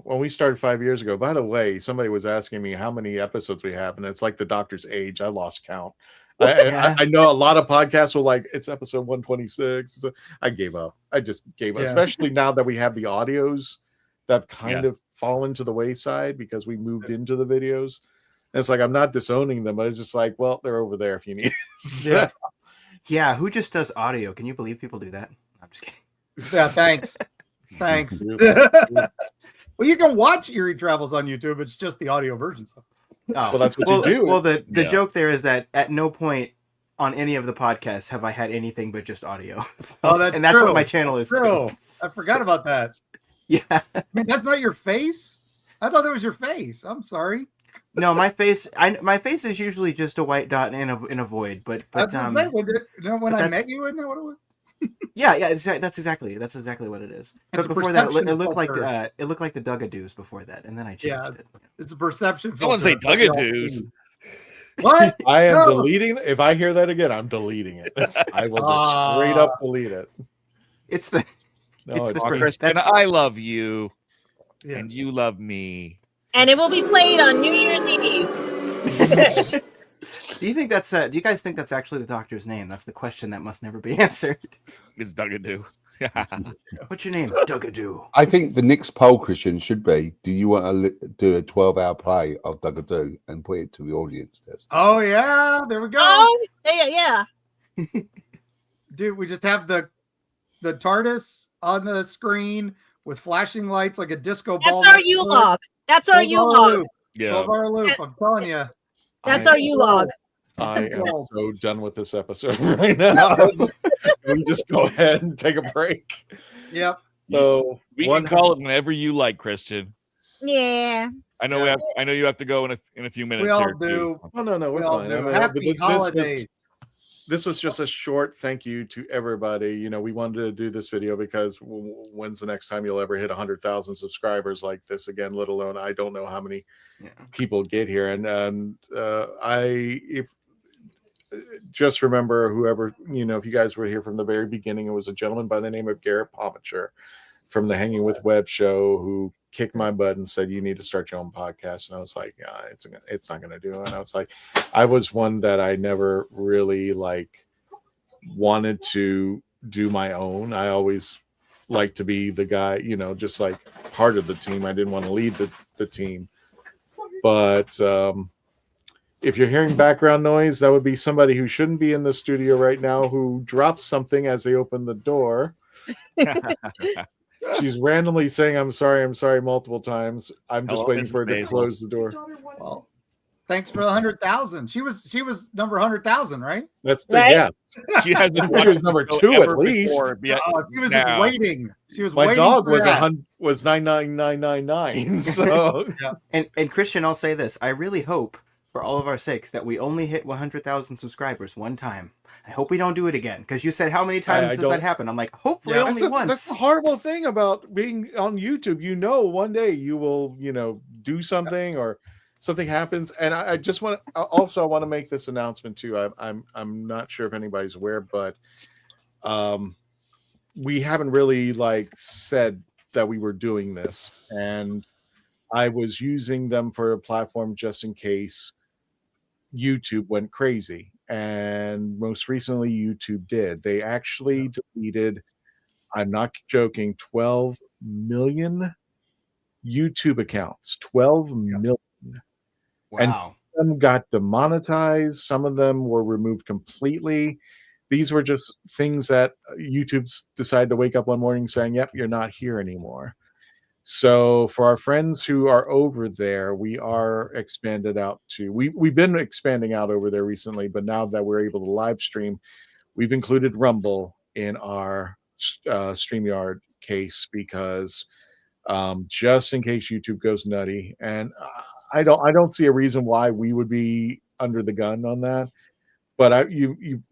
G: When we started 5 years ago, by the way, somebody was asking me how many episodes we have, and it's like the Doctor's age. I lost count. I know a lot of podcasts were like, it's episode 126. So I gave up. I just gave up, especially now that we have the audios that kind of fallen to the wayside because we moved into the videos. And it's like, I'm not disowning them, but it's just like, well, they're over there if you need it.
F: Yeah. Who just does audio? Can you believe people do that? I'm just kidding.
E: Yeah, thanks. Thanks. Well, you can watch Eerie Travels on YouTube. It's just the audio version. So.
G: Oh, well, that's what you do.
F: Well, the joke there is that at no point on any of the podcasts have I had anything but just audio. So, that's what my channel is too.
E: I forgot about that.
F: Yeah.
E: I mean, that's not your face? I thought that was your face. I'm sorry.
F: No, my face is usually just a white dot in a void. But
E: when I met you, isn't that what it was?
F: Yeah, that's exactly what it is. But before that, it looked like the Dugadoos before that, and then I changed it.
E: It's a perception.
C: No one say Dugadoos.
E: What?
G: I am deleting. If I hear that again, I'm deleting it. I will just straight up delete it.
F: It's the.
C: Kristen, I love you, and you love me,
H: and it will be played on New Year's Eve.
F: Do you think that's? Do you guys think that's actually the Doctor's name? That's the question that must never be answered.
C: It's Dugadoo.
F: What's your name? Dugadoo.
D: I think the next poll, Christian, should be: do you want to do a 12-hour play of Dugadoo and put it to the audience test?
E: Oh yeah, there we go.
H: Oh yeah.
E: Dude, we just have the TARDIS on the screen with flashing lights like a disco ball.
H: That's our U-log. That's our U-log.
G: Yeah.
E: 12-hour loop. I'm telling you.
H: That's our U-log.
G: I am so done with this episode right now. We just go ahead and take a break.
E: Yep.
G: So
C: we can call it whenever you like, Christian.
H: Yeah.
C: I know I know you have to go in a few minutes.
E: We all
C: here,
E: do.
C: Too.
G: Oh no, we're
E: We all
G: fine.
E: do.
G: I mean,
E: Happy
G: but
E: holidays.
G: This was just a short thank you to everybody. You know, we wanted to do this video because when's the next time you'll ever hit 100,000 subscribers like this again? Let alone I don't know how many people get here. And just remember, whoever, you know, if you guys were here from the very beginning, it was a gentleman by the name of Garrett Pomacher from the Hanging with Webb show who kicked my butt and said, you need to start your own podcast. And I was like, yeah, it's not going to do it. And I was like, I was one that I never really like wanted to do my own. I always like to be the guy, you know, just like part of the team. I didn't want to lead the team. But if you're hearing background noise, that would be somebody who shouldn't be in the studio right now who dropped something as they opened the door. She's randomly saying I'm sorry multiple times. I'm just waiting for her to close the door.
E: Well, thanks for the 100,000. She was number 100,000, right?
G: That's
H: right?
G: Yeah.
C: She hasn't
G: She was number 2 at least.
E: She was just waiting. She was
G: My
E: waiting
G: dog
E: for
G: was
E: that.
G: was 99999. So
F: And Christian, I'll say this: I really hope, for all of our sakes, that we only hit 100,000 subscribers one time. I hope we don't do it again, because you said how many times does that happen? I'm like, hopefully only once.
G: That's the horrible thing about being on YouTube. You know, one day you will, you know, do something or something happens. And I just want to also I want to make this announcement too. I'm not sure if anybody's aware, but we haven't really like said that we were doing this, and I was using them for a platform just in case YouTube went crazy. And most recently YouTube did. They actually deleted, I'm not joking, 12 million YouTube accounts. 12 million.
F: Wow.
G: And some of them got demonetized, some of them were removed completely. These were just things that YouTube decided to wake up one morning saying, yep, you're not here anymore. So for our friends who are over there, we are expanded out to, we've been expanding out over there recently, but now that we're able to live stream, we've included Rumble in our StreamYard case because just in case YouTube goes nutty. And I don't see a reason why we would be under the gun on that. But you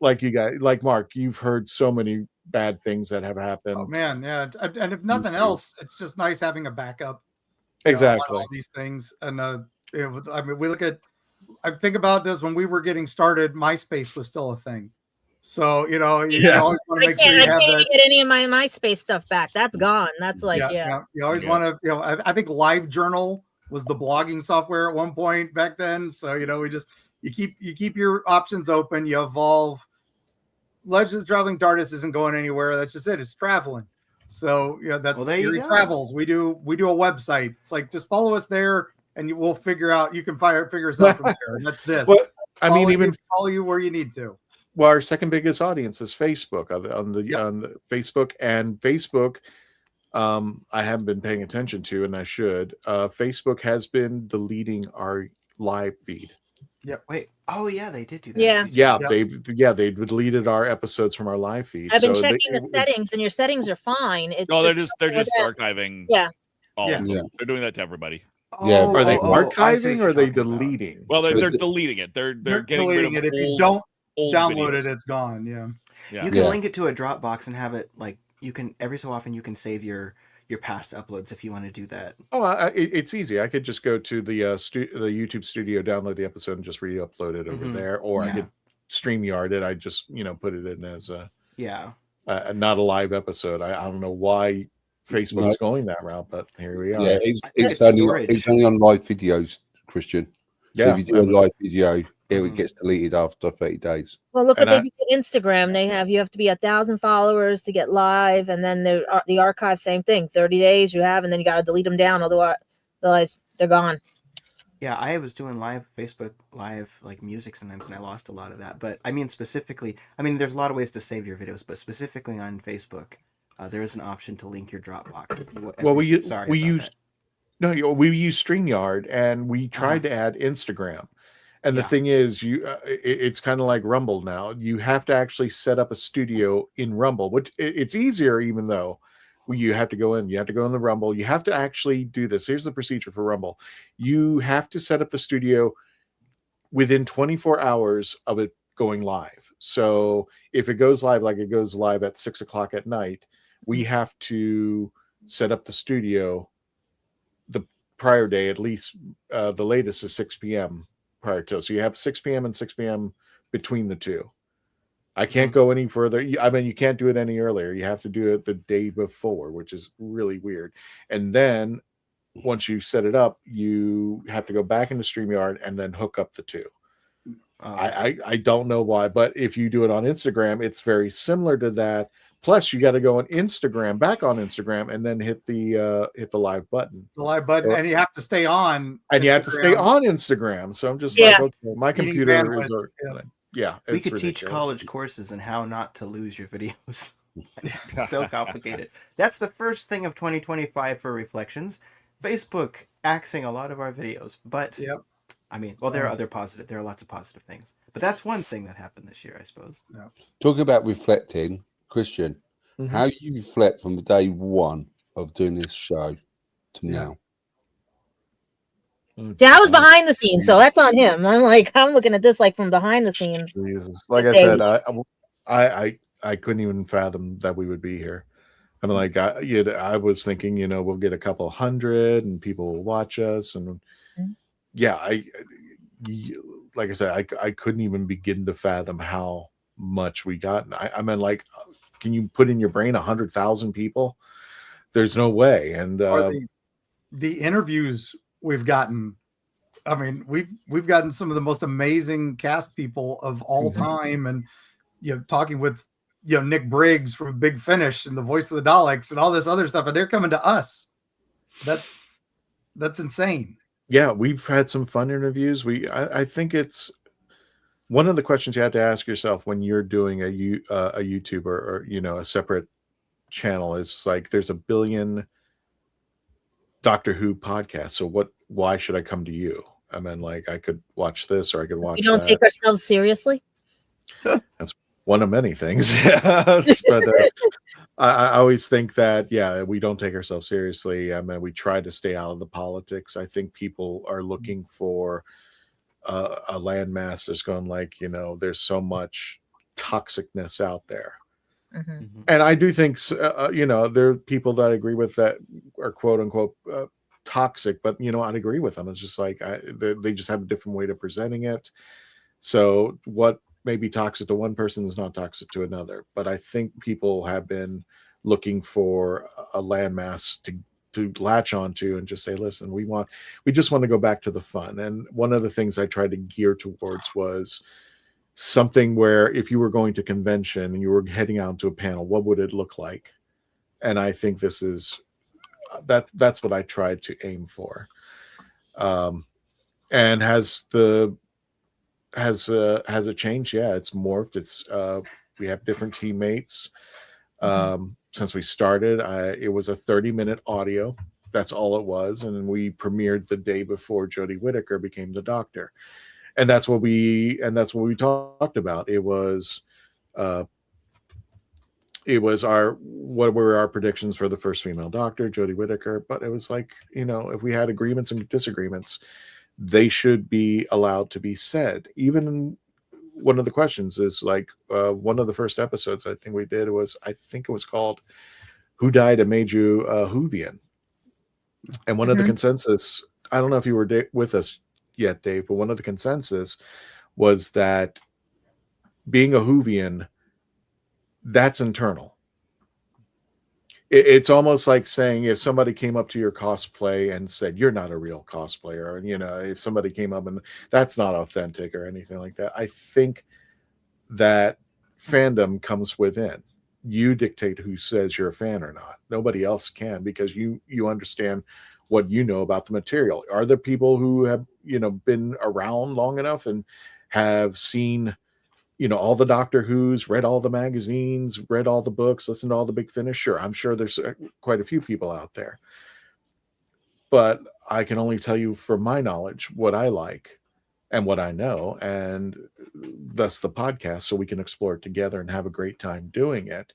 G: like you guys, like Mark, you've heard so many bad things that have happened.
E: Oh man, yeah. And if nothing else, it's just nice having a backup.
G: Exactly.
E: On all these things. And I mean, I think about this when we were getting started, MySpace was still a thing. So, you know, you always want to make sure you have
H: I can't
E: that.
H: even get any of my MySpace stuff back. That's gone. That's like,
E: You always want to, you know, I think LiveJournal was the blogging software at one point back then. So, you know, you keep your options open, you evolve. Legends of Traveling TARDIS isn't going anywhere. That's just it. It's traveling. So, you know, that's Theory Travels. We do a website. It's like, just follow us there and we'll figure out, you can figure us out from there. And that's this.
G: Well, I mean, even
E: follow you where you need to.
G: Well, our second biggest audience is Facebook on the Facebook, and Facebook. I haven't been paying attention to, and I should. Facebook has been deleting our live feed.
E: Yep.
F: Wait. Oh yeah, they did do that.
H: Yeah.
G: They deleted our episodes from our live feed.
H: I've been checking the settings, and your settings are fine. It's
C: they're just archiving.
H: Yeah.
C: All of them. They're doing that to everybody.
G: Yeah. Are they archiving or are they deleting?
C: Well, they're deleting it. They're getting rid of
E: deleting it. If you
C: don't
E: download
C: videos.
E: it, it's gone. Yeah.
F: You can link it to a Dropbox and have it like you can every so often you can save your past uploads if you want to do that.
G: Oh, it's easy. I could just go to the YouTube studio, download the episode, and just re-upload it over there, or I could StreamYard it. I just put it in as a not a live episode. I don't know why Facebook's going that route, but here we are.
D: Yeah, it's only on live videos, Christian. So if you do a live video, it gets deleted after 30 days.
H: Well, look what they did to Instagram. You have to be 1,000 followers to get live, and then the archive, same thing. 30 days you have, and then you got to delete them down, otherwise they're gone.
F: Yeah, I was doing Facebook live like music sometimes, and I lost a lot of that. But I mean, specifically, there's a lot of ways to save your videos, but specifically on Facebook, there is an option to link your Dropbox.
G: Well, we use StreamYard, and we tried to add Instagram. And the thing is, it's kind of like Rumble now. You have to actually set up a studio in Rumble, which it's easier, even though. You have to go in. You have to go in the Rumble. You have to actually do this. Here's the procedure for Rumble. You have to set up the studio within 24 hours of it going live. So if it goes live, like it goes live at 6 o'clock at night, we have to set up the studio the prior day, at least the latest is 6 p.m. prior to. So you have 6 p.m. and 6 p.m. between the two. I can't go any further. I mean, you can't do it any earlier. You have to do it the day before, which is really weird. And then once you set it up, you have to go back into StreamYard and then hook up the two. I don't know why, but if you do it on Instagram, it's very similar to that. Plus, you got to go on Instagram, back on Instagram, and then hit the live button.
E: The live button, and you have to stay on.
G: And you have to stay on Instagram. So I'm just like, okay, my computer is. Yeah,
F: we could teach college courses on how not to lose your videos. It's so complicated. That's the first thing of 2025 for Reflections. Facebook axing a lot of our videos, but I mean, well, there are lots of positive things, but that's one thing that happened this year, I suppose.
D: Talking about reflecting, Christian, how you reflect from the day one of doing this show to now.
H: Yeah, I was behind the scenes, so that's on him. I'm looking at this like from behind the scenes.
G: Jesus. Like I said, I couldn't even fathom that we would be here. I mean, like I was thinking, we'll get a couple hundred and people will watch us, and like I said, I couldn't even begin to fathom how much we got. I mean, like, can you put in your brain 100,000 people? There's no way. And
E: the interviews we've gotten, I mean, we've gotten some of the most amazing cast people of all time, and talking with Nick Briggs from Big Finish and the voice of the Daleks and all this other stuff, and they're coming to us. That's insane.
G: Yeah, we've had some fun interviews. I think it's one of the questions you have to ask yourself when you're doing a YouTube or a separate channel is like, there's a billion Doctor Who podcasts. So why should I come to you? I mean, like, I could watch this or I could watch.
H: We don't take ourselves seriously.
G: That's one of many things. But I always think that, we don't take ourselves seriously. I mean, we try to stay out of the politics. I think people are looking for a landmass that's going like, there's so much toxicness out there. And I do think, there are people that agree with that are quote unquote toxic, but I'd agree with them. It's just like they just have a different way of presenting it. So what may be toxic to one person is not toxic to another. But I think people have been looking for a landmass to latch onto and just say, listen, we just want to go back to the fun. And one of the things I tried to gear towards was something where if you were going to convention and you were heading out to a panel, what would it look like? And I think this is that's what I tried to aim for. And has it changed? Yeah, it's morphed. It's we have different teammates. Since we started, it was a 30-minute audio. That's all it was. And we premiered the day before Jodie Whittaker became the Doctor. And that's what we talked about. It was what were our predictions for the first female Doctor, Jodie Whittaker. But it was like, if we had agreements and disagreements, they should be allowed to be said. Even one of the questions is like one of the first episodes I think we did was, I think it was called "Who Died and Made You Whovian?" And one of the consensus, I don't know if you were with us yet, Dave, but one of the consensus was that being a Whovian, that's internal. It's almost like saying if somebody came up to your cosplay and said, you're not a real cosplayer, and if somebody came up and that's not authentic or anything like that. I think that fandom comes within. You dictate who says you're a fan or not. Nobody else can, because you understand what you know about the material. Are there people who have been around long enough and have seen all the Doctor Who's, read all the magazines, read all the books, listened to all the Big Finish? Sure, I'm sure there's quite a few people out there. But I can only tell you from my knowledge what I like. and what I know, and thus the podcast, so we can explore it together and have a great time doing it.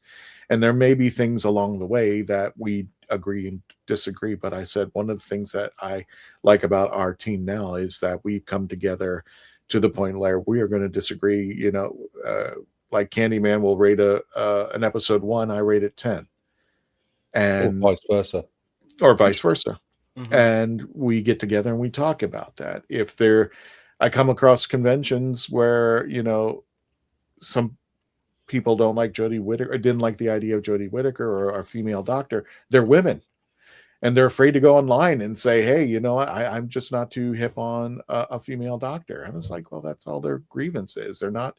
G: And there may be things along the way that we agree and disagree, but I said one of the things that I like about our team now is that we've come together to the point where we are going to disagree. Like Candyman will rate an episode 1, I rate it 10, and
D: or vice versa.
G: Mm-hmm. And we get together and we talk about that. I come across conventions where some people don't like Jodie Whittaker, or didn't like the idea of Jodie Whittaker or a female doctor. They're women, and they're afraid to go online and say, "Hey, I'm just not too hip on a female doctor." And it's like, well, that's all their grievance is. They're not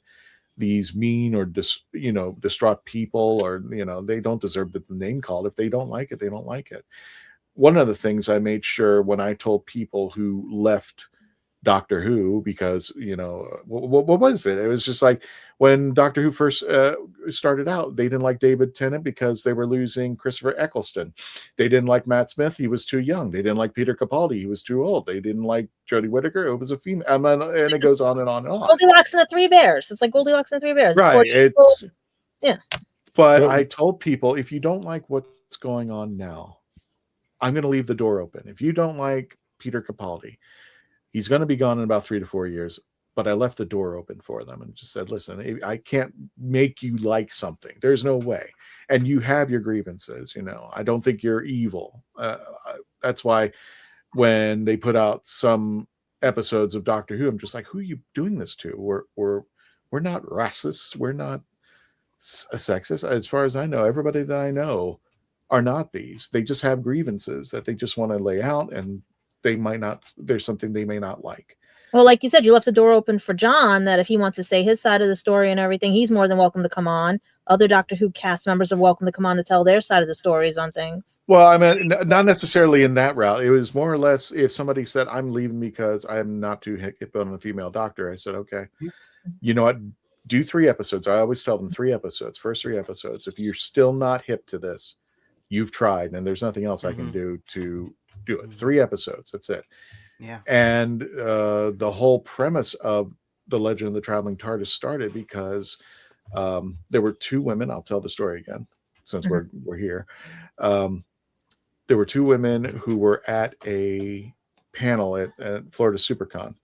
G: these mean or distraught people, or they don't deserve the name called. If they don't like it, they don't like it. One of the things I made sure when I told people who left Doctor Who, because what was it? It was just like when Doctor Who first started out, they didn't like David Tennant because they were losing Christopher Eccleston. They didn't like Matt Smith; he was too young. They didn't like Peter Capaldi; he was too old. They didn't like Jodie Whittaker; it was a female, and it goes on and on and on.
H: Goldilocks and the Three Bears. It's like Goldilocks and the Three Bears,
G: right?
H: Yeah.
G: But I told people, if you don't like what's going on now, I'm going to leave the door open. If you don't like Peter Capaldi, he's going to be gone in about 3 to 4 years, but I left the door open for them and just said, listen, I can't make you like something. There's no way. And you have your grievances. I don't think you're evil. That's why when they put out some episodes of Doctor Who, I'm just like, who are you doing this to? We're not racists. We're not sexist. As far as I know, everybody that I know are not these. They just have grievances that they just want to lay out, and there's something they may not like.
H: Well, like you said, you left the door open for John, that if he wants to say his side of the story and everything, he's more than welcome to come on. Other Doctor Who cast members are welcome to come on to tell their side of the stories on things.
G: Well, I mean, not necessarily in that route. It was more or less if somebody said, I'm leaving because I'm not too hip on a female doctor, I said, okay, you know what? Do 3 episodes. I always tell them 3 episodes, first 3 episodes. If you're still not hip to this, you've tried, and there's nothing else I can do to do it. 3 episodes. That's it.
F: Yeah.
G: And the whole premise of the Legend of the Traveling TARDIS started because there were 2 women. I'll tell the story again since we're here. There were 2 women who were at a panel at Florida SuperCon.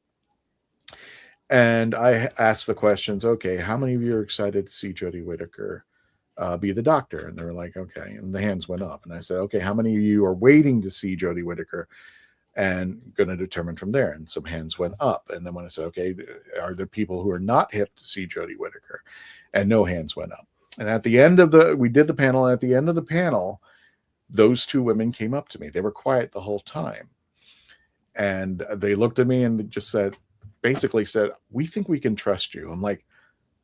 G: And I asked the questions, okay, how many of you are excited to see Jodie Whittaker be the Doctor? And they were like, okay. And the hands went up. And I said, okay, how many of you are waiting to see Jodie Whittaker? And going to determine from there. And some hands went up. And then when I said, okay, are there people who are not hip to see Jodie Whittaker? And no hands went up. And at the end of we did the panel. And at the end of the panel, those 2 women came up to me. They were quiet the whole time. And they looked at me and just basically said, we think we can trust you. I'm like,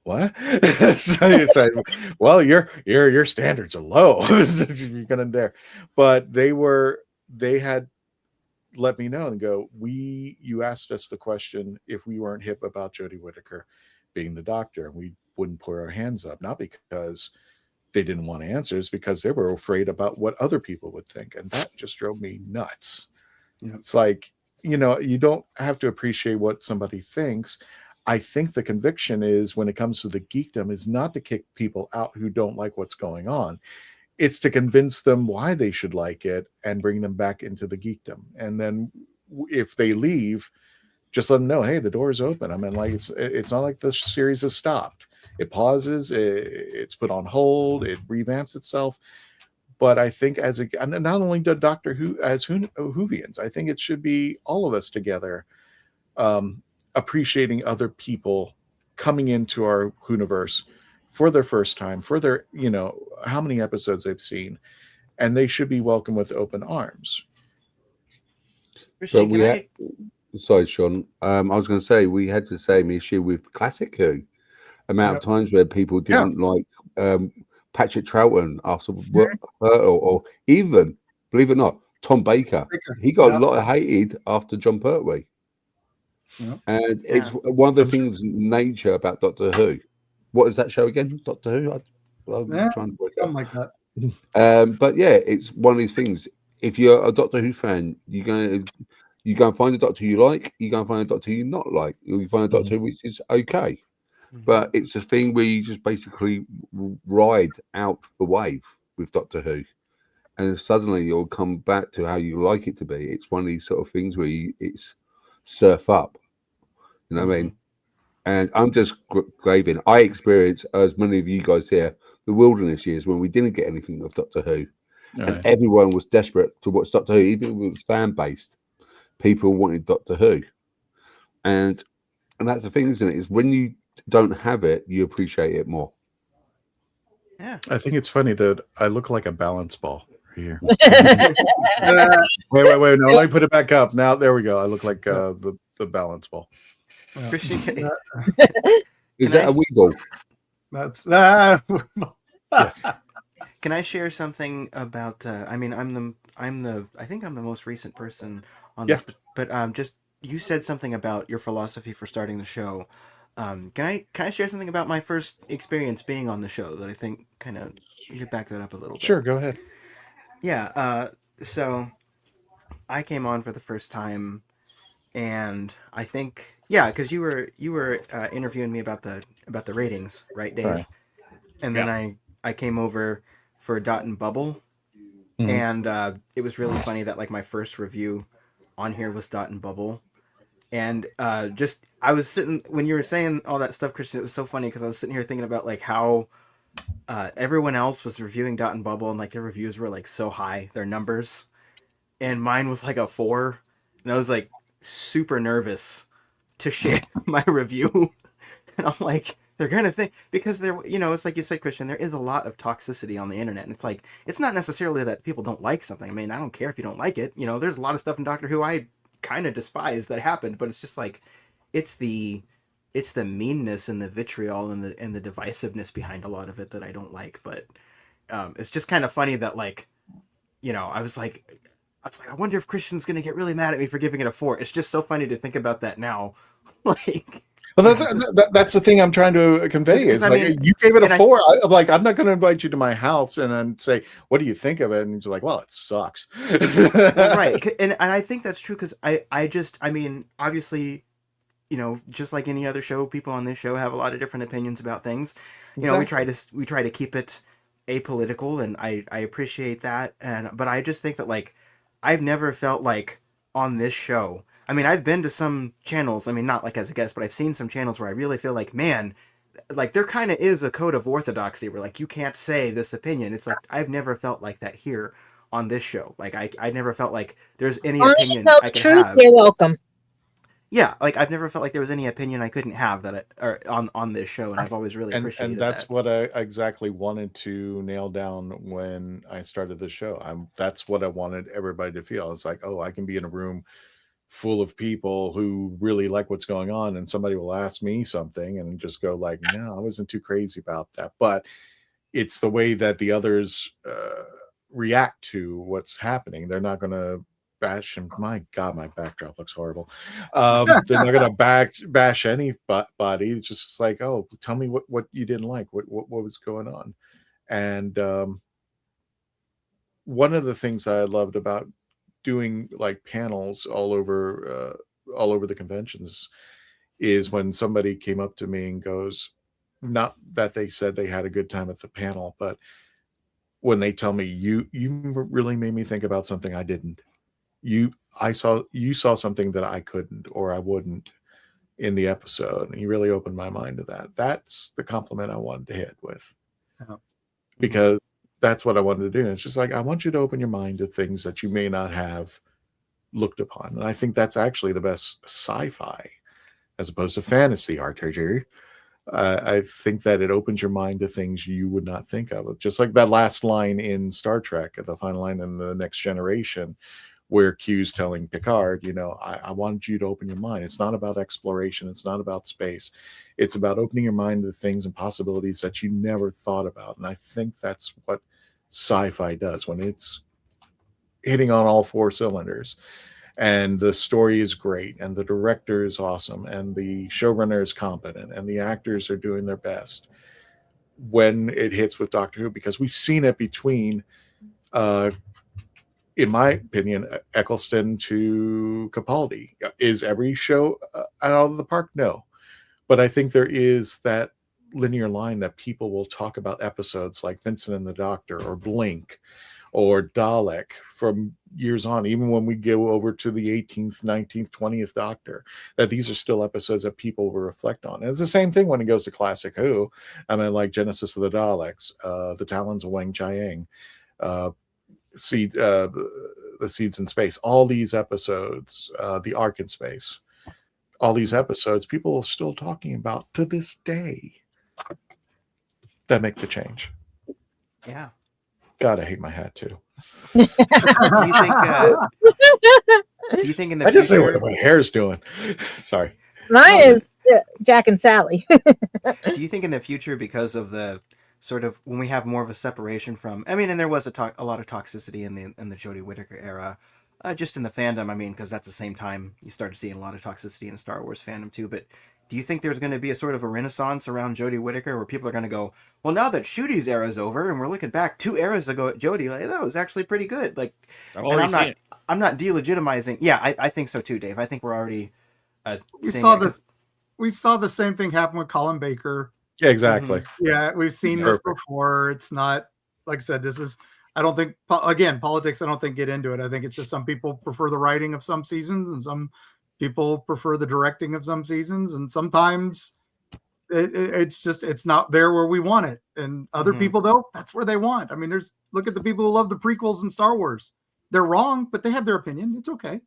G: what? So you say, well, your standards are low. You're gonna there. But they had let me know and go, you asked us the question if we weren't hip about Jodie Whittaker being the Doctor, and we wouldn't put our hands up, not because they didn't want answers, because they were afraid about what other people would think. And that just drove me nuts. It's like, you don't have to appreciate what somebody thinks. I think the conviction is, when it comes to the geekdom, is not to kick people out who don't like what's going on. It's to convince them why they should like it and bring them back into the geekdom. And then if they leave, just let them know, hey, the door is open. I mean, like, it's not like the series has stopped. It pauses, it's put on hold, it revamps itself. But I think not only the Doctor Who, as Whovians, I think it should be all of us together appreciating other people coming into our Whoniverse for their first time, for their, how many episodes they've seen, and they should be welcomed with open arms.
D: But sorry, Sean. I was going to say, we had the same issue with Classic Who. Amount of times where people didn't like Patrick Troughton after or even, believe it or not, Tom Baker. He got a lot of hated after John Pertwee. And it's one of the things nature about Doctor Who. What is that show again? Doctor Who? I'm trying to work out.
E: Something like that.
D: But yeah, it's one of these things. If you're a Doctor Who fan, you're going to You go and find a doctor you like. You go and find a doctor you not like. You find a doctor which is okay. But it's a thing where you just basically ride out the wave with Doctor Who, and suddenly you'll come back to how you like it to be. It's one of these sort of things where it's surf up. You know what I mean? And I'm just graving. I experienced, as many of you guys here, the wilderness years when we didn't get anything of Doctor Who, and everyone was desperate to watch Doctor Who, even if it was fan based. People wanted Doctor Who, and that's the thing, isn't it? Is when you don't have it, you appreciate it more.
F: Yeah,
G: I think it's funny that I look like a balance ball here. Wait, no, let me put it back up. Now there we go. I look like the balance ball.
F: Christian,
D: is that a wiggle?
E: That's
G: yes.
F: Can I share something about? I mean, I think I'm the most recent person on this, but just you said something about your philosophy for starting the show. Can I share something about my first experience being on the show that I think kind of you could back that up a little bit?
G: Sure, go ahead.
F: Yeah. So I came on for the first time, and I think because you were interviewing me about the ratings, right, Dave?
G: Right.
F: And then I came over for Dot and Bubble, and it was really funny that like my first review on here was Dot and Bubble. And I was sitting when you were saying all that stuff, Christian. It was so funny because I was sitting here thinking about like how everyone else was reviewing Dot and Bubble, and like their reviews were like so high, their numbers, and mine was like a 4, and I was like super nervous to share my review, and I'm like, they're gonna think because it's like you said, Christian. There is a lot of toxicity on the internet, and it's like it's not necessarily that people don't like something. I mean, I don't care if you don't like it. There's a lot of stuff in Doctor Who I kind of despise that happened, but it's just like it's the meanness and the vitriol and the divisiveness behind a lot of it that I don't like. But it's just kind of funny that like I was like I wonder if Christian's gonna get really mad at me for giving it a 4. It's just so funny to think about that now. Like,
G: well, that's the thing I'm trying to convey is like you gave it a 4. I'm like, I'm not going to invite you to my house and then say, what do you think of it? And you're like, well, it sucks.
F: Well, right. And I think that's true because I mean, obviously, just like any other show, people on this show have a lot of different opinions about things.
G: Exactly.
F: We try to keep it apolitical, and I appreciate that. But I just think that like I've never felt like on this show. I mean, I've been to some channels. I mean, not like as a guest, but I've seen some channels where I really feel like, man, like there kind of is a code of orthodoxy where like you can't say this opinion. It's like I've never felt like that here on this show. Like I never felt like there's any opinion I could have.
H: You're welcome.
F: Yeah, like I've never felt like there was any opinion I couldn't have on this show, and I've always really appreciated
G: and that's
F: that.
G: what I exactly wanted to nail down when I started the show. That's what I wanted everybody to feel. It's like, oh, I can be in a room full of people who really like what's going on, and somebody will ask me something and just go like, no, I wasn't too crazy about that. But it's the way that the others react to what's happening. They're not going to bash him. My God, my backdrop looks horrible. They're not going to bash anybody. It's just like, oh, tell me what you didn't like, what was going on. And one of the things I loved about doing like panels all over the conventions is when somebody came up to me and goes, not that they said they had a good time at the panel, but when they tell me you really made me think about something I didn't. You saw something that I couldn't or I wouldn't in the episode, and you really opened my mind to that. That's the compliment I wanted to hit with, because that's what I wanted to do. And it's just like, I want you to open your mind to things that you may not have looked upon. And I think that's actually the best sci-fi as opposed to fantasy RPG. I think that it opens your mind to things you would not think of. Just like that last line in Star Trek, the final line in The Next Generation, where Q's telling Picard, I wanted you to open your mind. It's not about exploration. It's not about space. It's about opening your mind to things and possibilities that you never thought about. And I think that's what sci-fi does when it's hitting on all 4 cylinders. And the story is great, and the director is awesome, and the showrunner is competent, and the actors are doing their best when it hits with Doctor Who, because we've seen it between in my opinion, Eccleston to Capaldi. Is every show out of the park? No. But I think there is that linear line that people will talk about episodes like Vincent and the Doctor or Blink or Dalek from years on, even when we go over to the 18th, 19th, 20th Doctor, that these are still episodes that people will reflect on. And it's the same thing when it goes to Classic Who. I mean, like Genesis of the Daleks, The Talons of Wang Chiang, the Seeds in Space, all these episodes, The Ark in Space, all these episodes, people are still talking about to this day that make the change.
F: Yeah.
G: God, I hate my hat too.
F: Do you think in the
G: I just say
F: future?
G: what my hair's doing. Sorry.
H: Mine is Jack and Sally.
F: Do you think in the future, because of the sort of when we have more of a separation from, I mean, and there was a lot of toxicity in the Jodie Whittaker era, just in the fandom. I mean, because that's the same time you started seeing a lot of toxicity in the Star Wars fandom too. But do you think there's going to be a sort of a renaissance around Jodie Whittaker where people are going to go, well, now that Shooty's era is over and we're looking back 2 eras ago at Jodie, like, that was actually pretty good. Like, I'm not delegitimizing. Yeah, I think so too, Dave. I think we're already
E: we saw the same thing happen with Colin Baker.
G: Yeah, exactly.
E: Mm-hmm. Yeah, we've seen this before. It's not, like I said, this is, I don't think, again, politics, I don't think get into it. I think it's just some people prefer the writing of some seasons and some people prefer the directing of some seasons. And sometimes it's not there where we want it. And other people, though, that's where they want. I mean, look at the people who love the prequels in Star Wars. They're wrong, but they have their opinion. It's okay.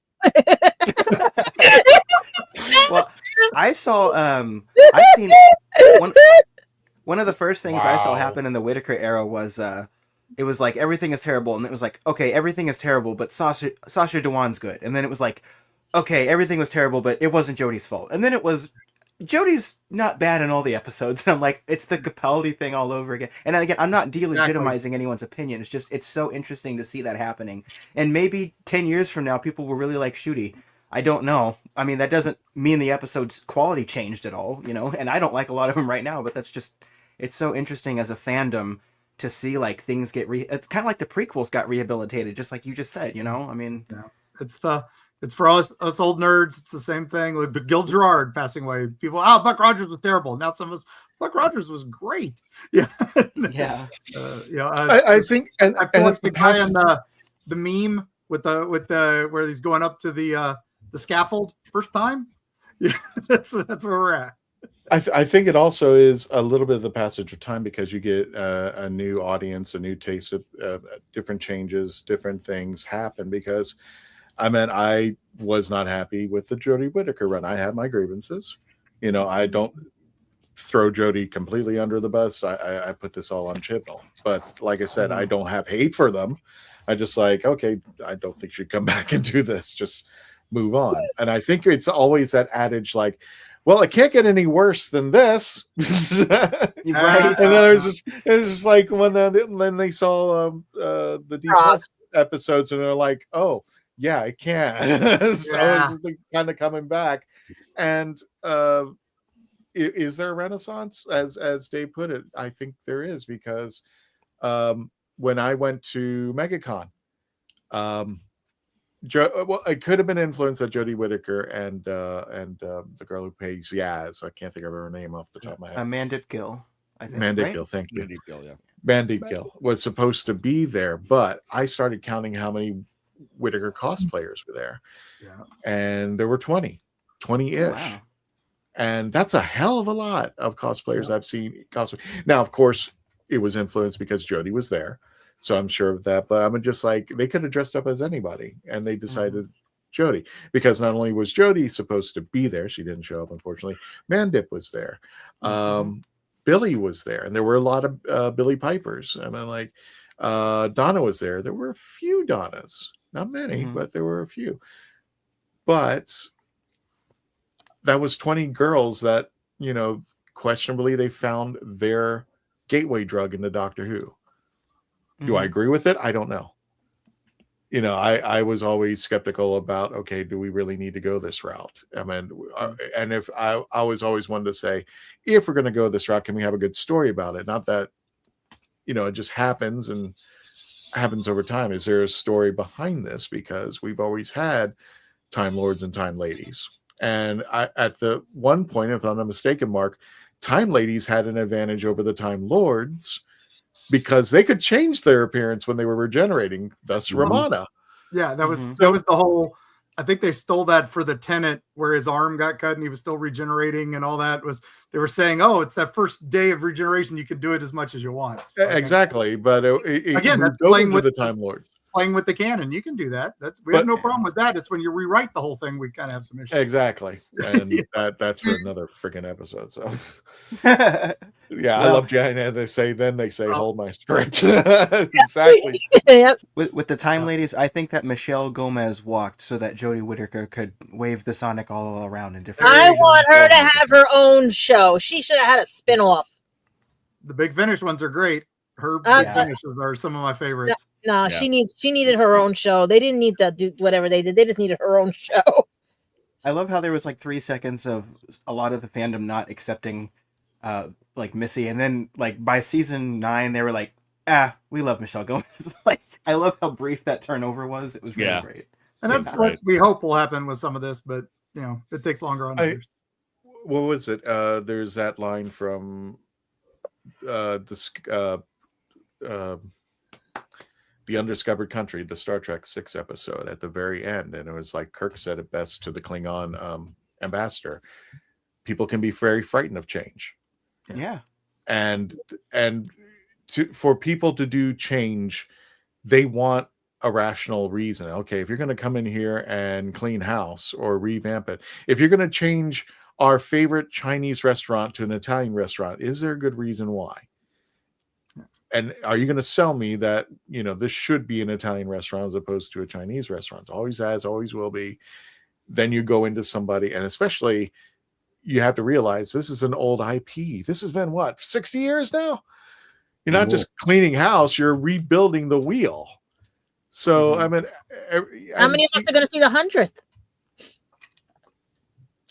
F: Well, I've seen one of the first things I saw happen in the Whittaker era was it was like everything is terrible, and it was like, okay, everything is terrible, but Sasha Dewan's good, and then it was like, okay, everything was terrible, but it wasn't Jodie's fault, and then it was Jodie's not bad in all the episodes, and I'm like, it's the Capaldi thing all over again. And again, I'm not delegitimizing anyone's opinion. It's just, it's so interesting to see that happening, and maybe 10 years from now, people will really like Shooty. I don't know. I mean, that doesn't mean the episode's quality changed at all, you know, and I don't like a lot of them right now, but that's just, it's so interesting as a fandom to see like things get it's kind of like the prequels got rehabilitated, just like you just said, you know. I mean,
E: yeah. It's for us old nerds. It's the same thing with Gil Gerard passing away. People, Buck Rogers was terrible. Now some of us, Buck Rogers was great. Yeah,
F: yeah.
G: I think, and
E: I feel like the guy on the meme with the where he's going up to the scaffold first time. Yeah, that's where we're at.
G: I think it also is a little bit of the passage of time, because you get a new audience, a new taste of different changes, different things happen. Because I mean, I was not happy with the Jodie Whittaker run. I had my grievances. You know, I don't throw Jodie completely under the bus. I put this all on Chibnall. But like I said, I don't have hate for them. I just like, okay, I don't think she'd come back and do this. Just move on. And I think it's always that adage like, well, it can't get any worse than this. Right. And then it was just like when they saw the D+ episodes, and they're like, oh, yeah, it can. So it's kind of coming back. And is there a renaissance, as Dave put it? I think there is, because when I went to MegaCon, it could have been influenced by Jodie Whittaker and the girl who plays Yaz. I can't think of her name off the top of my head.
F: Mandip Gill. I think,
G: Mandip
F: right?
G: Gill, thank you.
C: Mandip Gill, yeah.
G: Mandip Gill was supposed to be there, but I started counting how many Whittaker cosplayers were there.
E: Yeah.
G: And there were 20-ish. Wow. And that's a hell of a lot of cosplayers I've seen cosplay. Now, of course, it was influenced because Jodie was there. So I'm sure of that, but I'm just like, they could have dressed up as anybody, and they decided Jodie, because not only was Jodie supposed to be there, she didn't show up, unfortunately. Mandip was there, Billy was there, and there were a lot of Billy Pipers. I mean, like Donna was there. There were a few Donnas, not many, but there were a few. But that was 20 girls that, you know, questionably they found their gateway drug into Doctor Who. Do I agree with it? I don't know. You know, I was always skeptical about, okay, do we really need to go this route? I mean, and if I was always wanted to say, if we're going to go this route, can we have a good story about it? Not that, you know, it just happens and happens over time? Is there a story behind this? Because we've always had Time Lords and Time Ladies. And at the one point, if I'm not mistaken, Mark, Time Ladies had an advantage over the Time Lords because they could change their appearance when they were regenerating, thus Ramana.
E: Yeah, that was the whole. I think they stole that for the Tenant, where his arm got cut and he was still regenerating, and all that was. They were saying, "Oh, it's that first day of regeneration. You can do it as much as you want." So,
G: exactly, but
E: again, that's
G: playing with the Time Lords.
E: Playing with the canon, you can do that. We have no problem with that. It's when you rewrite the whole thing we kind of have some issues.
G: Exactly, and that's for another freaking episode. So, yeah, I
F: Well,
G: love Jan. They say, hold my script. Exactly.
F: With the Time Ladies, I think that Michelle Gomez walked so that Jodie Whittaker could wave the Sonic all around in different.
H: I want her to have her own show. She should have had a spin-off.
E: The Big Finish ones are great. Her Big Finishes are some of my favorites.
H: No, she needed her own show. They didn't need to do whatever they did. They just needed her own show.
F: I love how there was like 3 seconds of a lot of the fandom not accepting like Missy, and then like by season 9 they were like, we love Michelle Gomez. Like, I love how brief that turnover was. It was really great.
E: And that's what we hope will happen with some of this, but it takes longer on others.
G: What was it? There's that line from the Undiscovered Country, the Star Trek 6 episode at the very end, and it was like Kirk said it best to the Klingon ambassador: people can be very frightened of change.
F: Yeah,
G: and for people to do change, they want a rational reason. Okay, if you're going to come in here and clean house or revamp it, if you're going to change our favorite Chinese restaurant to an Italian restaurant, is there a good reason why? And are you going to sell me that, this should be an Italian restaurant as opposed to a Chinese restaurant? Always has, always will be. Then you go into somebody, and especially you have to realize this is an old IP. This has been 60 years now? You're not just cleaning house, you're rebuilding the wheel. So, I mean,
H: how many of us are going to see the 100th?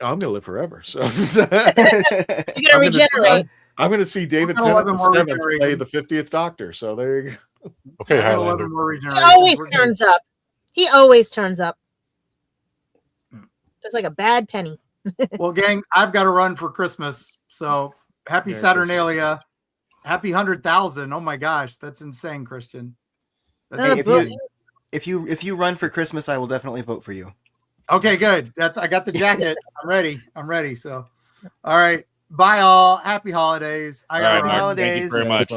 G: I'm going to live forever. So
H: you're going to regenerate.
G: I'm going to see David Tennant the 7th play the 50th Doctor. So there you go.
I: Okay, Highlander.
H: He always turns up. He always turns up. Just like a bad penny.
E: Well, gang, I've got to run for Christmas. So happy
G: Merry
E: Saturnalia. Happy 100,000. Oh my gosh. That's insane, Christian.
F: Hey, if you run for Christmas, I will definitely vote for you.
E: Okay, good. I got the jacket. I'm ready. So, all right. Bye, all. Happy holidays.
F: Happy holidays.
C: Thank you very much.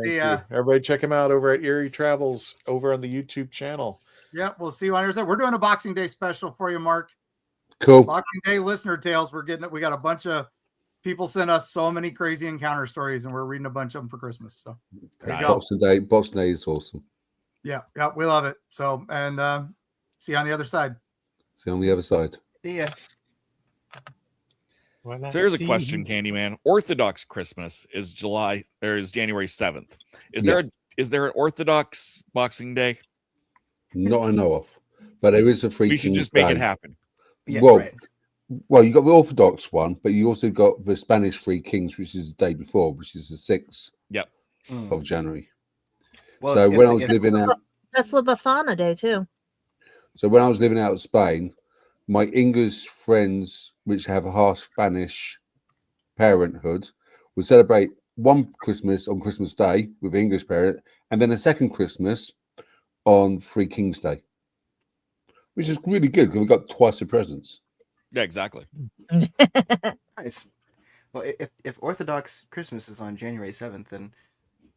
E: See ya.
G: Everybody check him out over at Eerie Travels over on the YouTube channel.
E: Yeah, we'll see you on Thursday. We're doing a Boxing Day special for you, Mark.
D: Cool.
E: Boxing Day listener tales. We're getting it. We got a bunch of people send us so many crazy encounter stories, and we're reading a bunch of them for Christmas. So there you go.
D: Boxing Day is awesome.
E: Yeah, we love it. So, and see you on the other side.
D: See you on the other side.
F: See ya.
C: So here's a question, Candyman. Orthodox Christmas is January 7th. Is there an Orthodox Boxing Day?
D: Not I know of, but there is a free.
C: We should just make it happen.
F: Yeah,
D: well, you got the Orthodox one, but you also got the Spanish Three Kings, which is the day before, which is the 6th of January.
F: Well,
D: so when I was living out,
H: that's La Befana Day too.
D: So when I was living out of Spain, my English friends, which have a half Spanish parenthood, would celebrate one Christmas on Christmas Day with the English parent, and then a second Christmas on Three Kings Day, which is really good because we got twice the presents.
C: Yeah, exactly.
F: Nice. Well, if Orthodox Christmas is on January 7th, then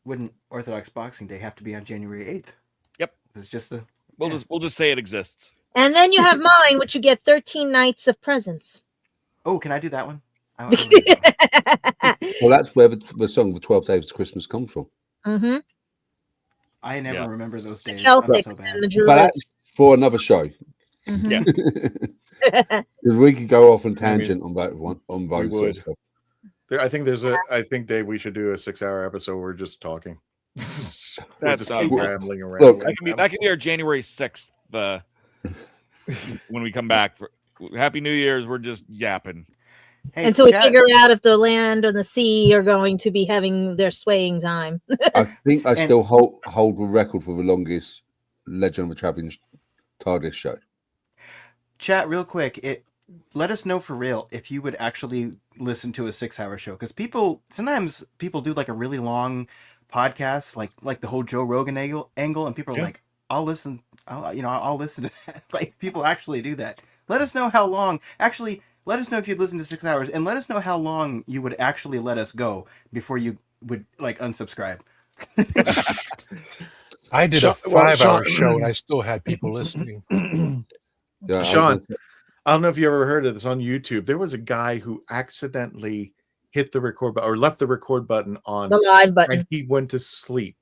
F: wouldn't Orthodox Boxing Day have to be on January 8th?
C: Yep.
F: It's just the
C: We'll just say it exists.
H: And then you have mine, which you get 13 nights of presents.
F: Oh, can I do that one?
D: Well, that's where the song "The 12 Days of Christmas" comes from.
H: Mm-hmm.
F: I never remember those days.
H: Celtic
F: I'm so bad.
H: and the
D: But that's for another show.
H: Mm-hmm.
C: Yeah.
D: Because we could go off on tangent on that one, on those sort of stuff.
G: I think Dave, we should do a 6-hour episode. We're just talking. We're just rambling around.
D: Look,
C: that can be our January 6th. When we come back for Happy New Year's, we're just yapping.
F: Hey,
H: until we
F: chat.
H: figure out if the land and the sea are going to be having their swaying time.
D: I think I still hold the record for the longest Legend of the Traveling TARDIS show.
F: Chat, real quick. Let us know for real if you would actually listen to a 6-hour show, because sometimes people do like a really long podcast, like the whole Joe Rogan angle, and people are like, I'll listen to that. Like, people actually do that. Let us know how long. Actually, let us know if you'd listen to 6 hours, and let us know how long you would actually let us go before you would like unsubscribe.
I: I did a 5-hour show and I still had people listening.
G: Sean, I don't know if you ever heard of this on YouTube. There was a guy who accidentally hit the record button or left the record button on
H: the live button,
G: and he went to sleep.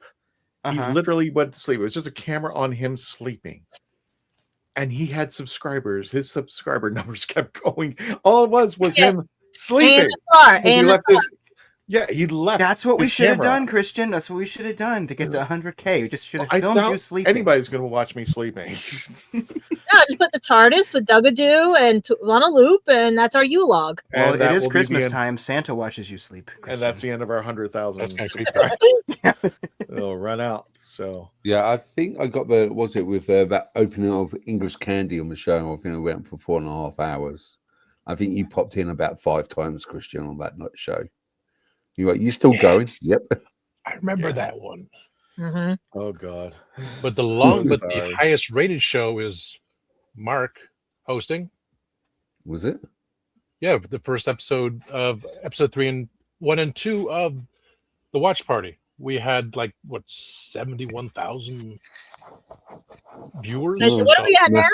G: He literally went to sleep. It was just a camera on him sleeping. And he had subscribers. His subscriber numbers kept going. All it was him sleeping. He left.
F: That's what we should have done, Christian. That's what we should have done to get to 100K. We just should have filmed you sleeping.
G: Anybody's going to watch me sleeping.
H: Just put the TARDIS with Dugadoo and on a loop, and that's our U-log.
F: Well, it is Christmas time. Santa watches you sleep, Christian.
G: And that's the end of our 100,000 subscribers. It'll run out. So
D: yeah, I think I got with that opening of English Candy on the show. I think I went for 4.5 hours. I think you popped in about 5 times, Christian, on that night show. You still going? Yep.
I: I remember that one.
H: Mm-hmm.
G: Oh God!
I: But the highest rated show is Mark hosting.
D: Was it?
I: Yeah, the first episode 1 and 2 of the Watch Party. We had 71,000 viewers.
H: What are we at now?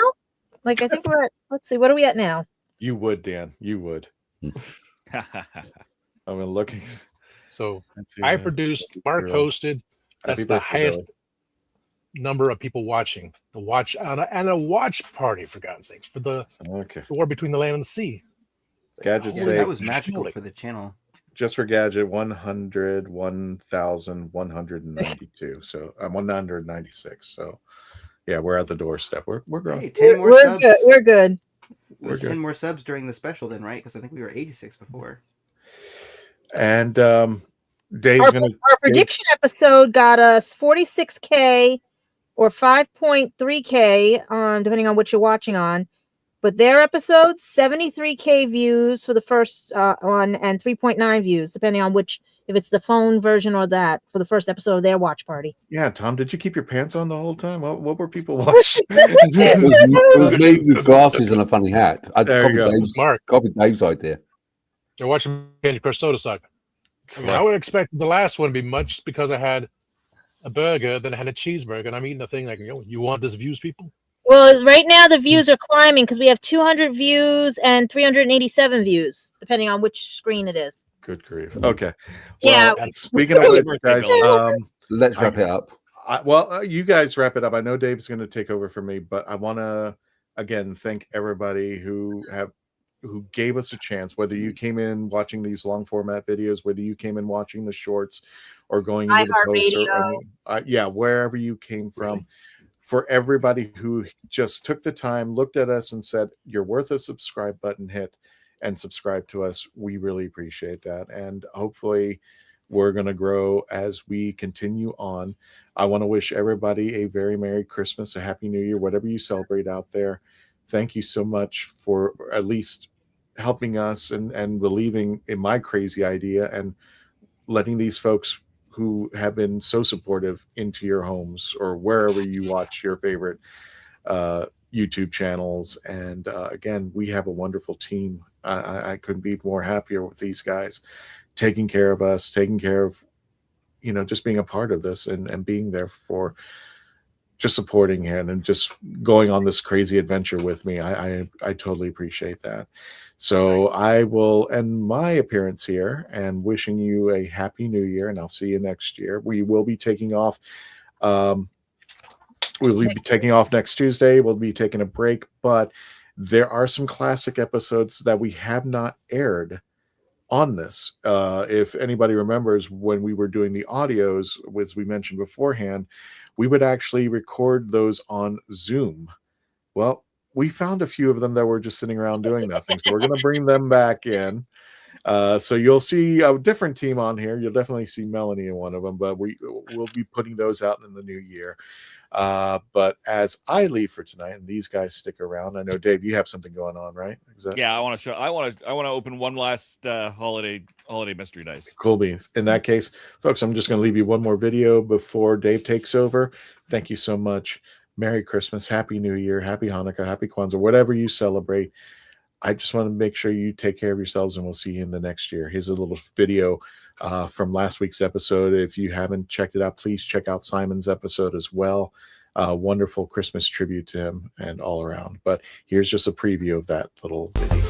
H: I think we're at. Let's see. What are we at now?
G: You would, Dan. You would. I'm looking.
I: So I produced, Mark hosted. That's the highest number of people watching. The watch and a watch party, for God's sakes, for the war between the land and the sea.
G: Gadget
F: that was magical for the channel.
G: Just for Gadget, 101,192. So I'm 196. So yeah, we're at the doorstep. We're growing.
F: Hey, 10 more subs.
H: Good. We're good.
F: There's 10 more subs during the special, then, right? Because I think we were 86 before.
G: And Dave's
H: our prediction episode got us 46K or 5.3K depending on what you're watching on. But their episodes, 73K views for the first one and 3.9 views, depending on if it's the phone version or that, for the first episode of their watch party.
G: Yeah, Tom, did you keep your pants on the whole time? What were people watching?
D: It was me with glasses and a funny hat.
G: There you go.
D: Copied Dave's idea.
I: They're watching Candy Crush Soda Saga. I would expect the last one to be much because I had a burger, then I had a cheeseburger, and I'm eating the thing you want this views, people?
H: Well, right now the views are climbing because we have 200 views and 387 views, depending on which screen it is.
G: Good grief. Okay.
H: Well,
G: yeah. Speaking of which, guys,
D: let's wrap it up.
G: You guys wrap it up. I know Dave's going to take over for me, but I want to again thank everybody who gave us a chance, whether you came in watching these long format videos, whether you came in watching the shorts or going into the post, wherever you came from, for everybody who just took the time, looked at us and said, you're worth a subscribe button hit and subscribe to us. We really appreciate that. And hopefully we're going to grow as we continue on. I want to wish everybody a very Merry Christmas, a Happy New Year, whatever you celebrate out there. Thank you so much for at least helping us and believing in my crazy idea and letting these folks who have been so supportive into your homes or wherever you watch your favorite YouTube channels. And again, we have a wonderful team. I couldn't be more happier with these guys taking care of us, taking care of, just being a part of this and being there for just supporting him and just going on this crazy adventure with me. I totally appreciate that. So I will end my appearance here and wishing you a Happy New Year, and I'll see you next year. We will be taking off. We'll be taking off next Tuesday. We'll be taking a break, but there are some classic episodes that we have not aired on this. If anybody remembers when we were doing the audios, as we mentioned beforehand, we would actually record those on Zoom. Well, we found a few of them that were just sitting around doing nothing. So we're going to bring them back in. So you'll see a different team on here. You'll definitely see Melanie in one of them, but we'll be putting those out in the new year. But as I leave for tonight, and these guys stick around, I know Dave, you have something going on, right? Exactly.
C: Yeah, I want to open one last holiday mystery dice.
G: Cool beans. In that case, folks, I'm just going to leave you one more video before Dave takes over. Thank you so much. Merry Christmas, Happy New Year, Happy Hanukkah, Happy Kwanzaa, whatever you celebrate. I just want to make sure you take care of yourselves, and we'll see you in the next year. Here's a little video from last week's episode. If you haven't checked it out, please check out Simon's episode as well. Wonderful Christmas tribute to him and all around. But here's just a preview of that little video.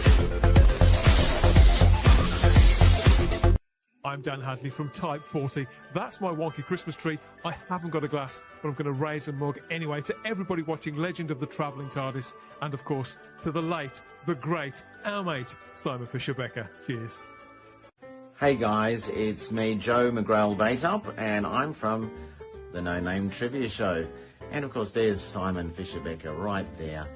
P: I'm Dan Hadley from Type 40. That's my wonky Christmas tree. I haven't got a glass, but I'm going to raise a mug anyway to everybody watching Legend of the Traveling TARDIS, and of course to the late, the great, our mate Simon Fisher-Becker. Cheers.
Q: Hey guys, it's me, Joe McGrail-Bateup, and I'm from the No Name Trivia Show. And of course there's Simon Fisher-Becker right there.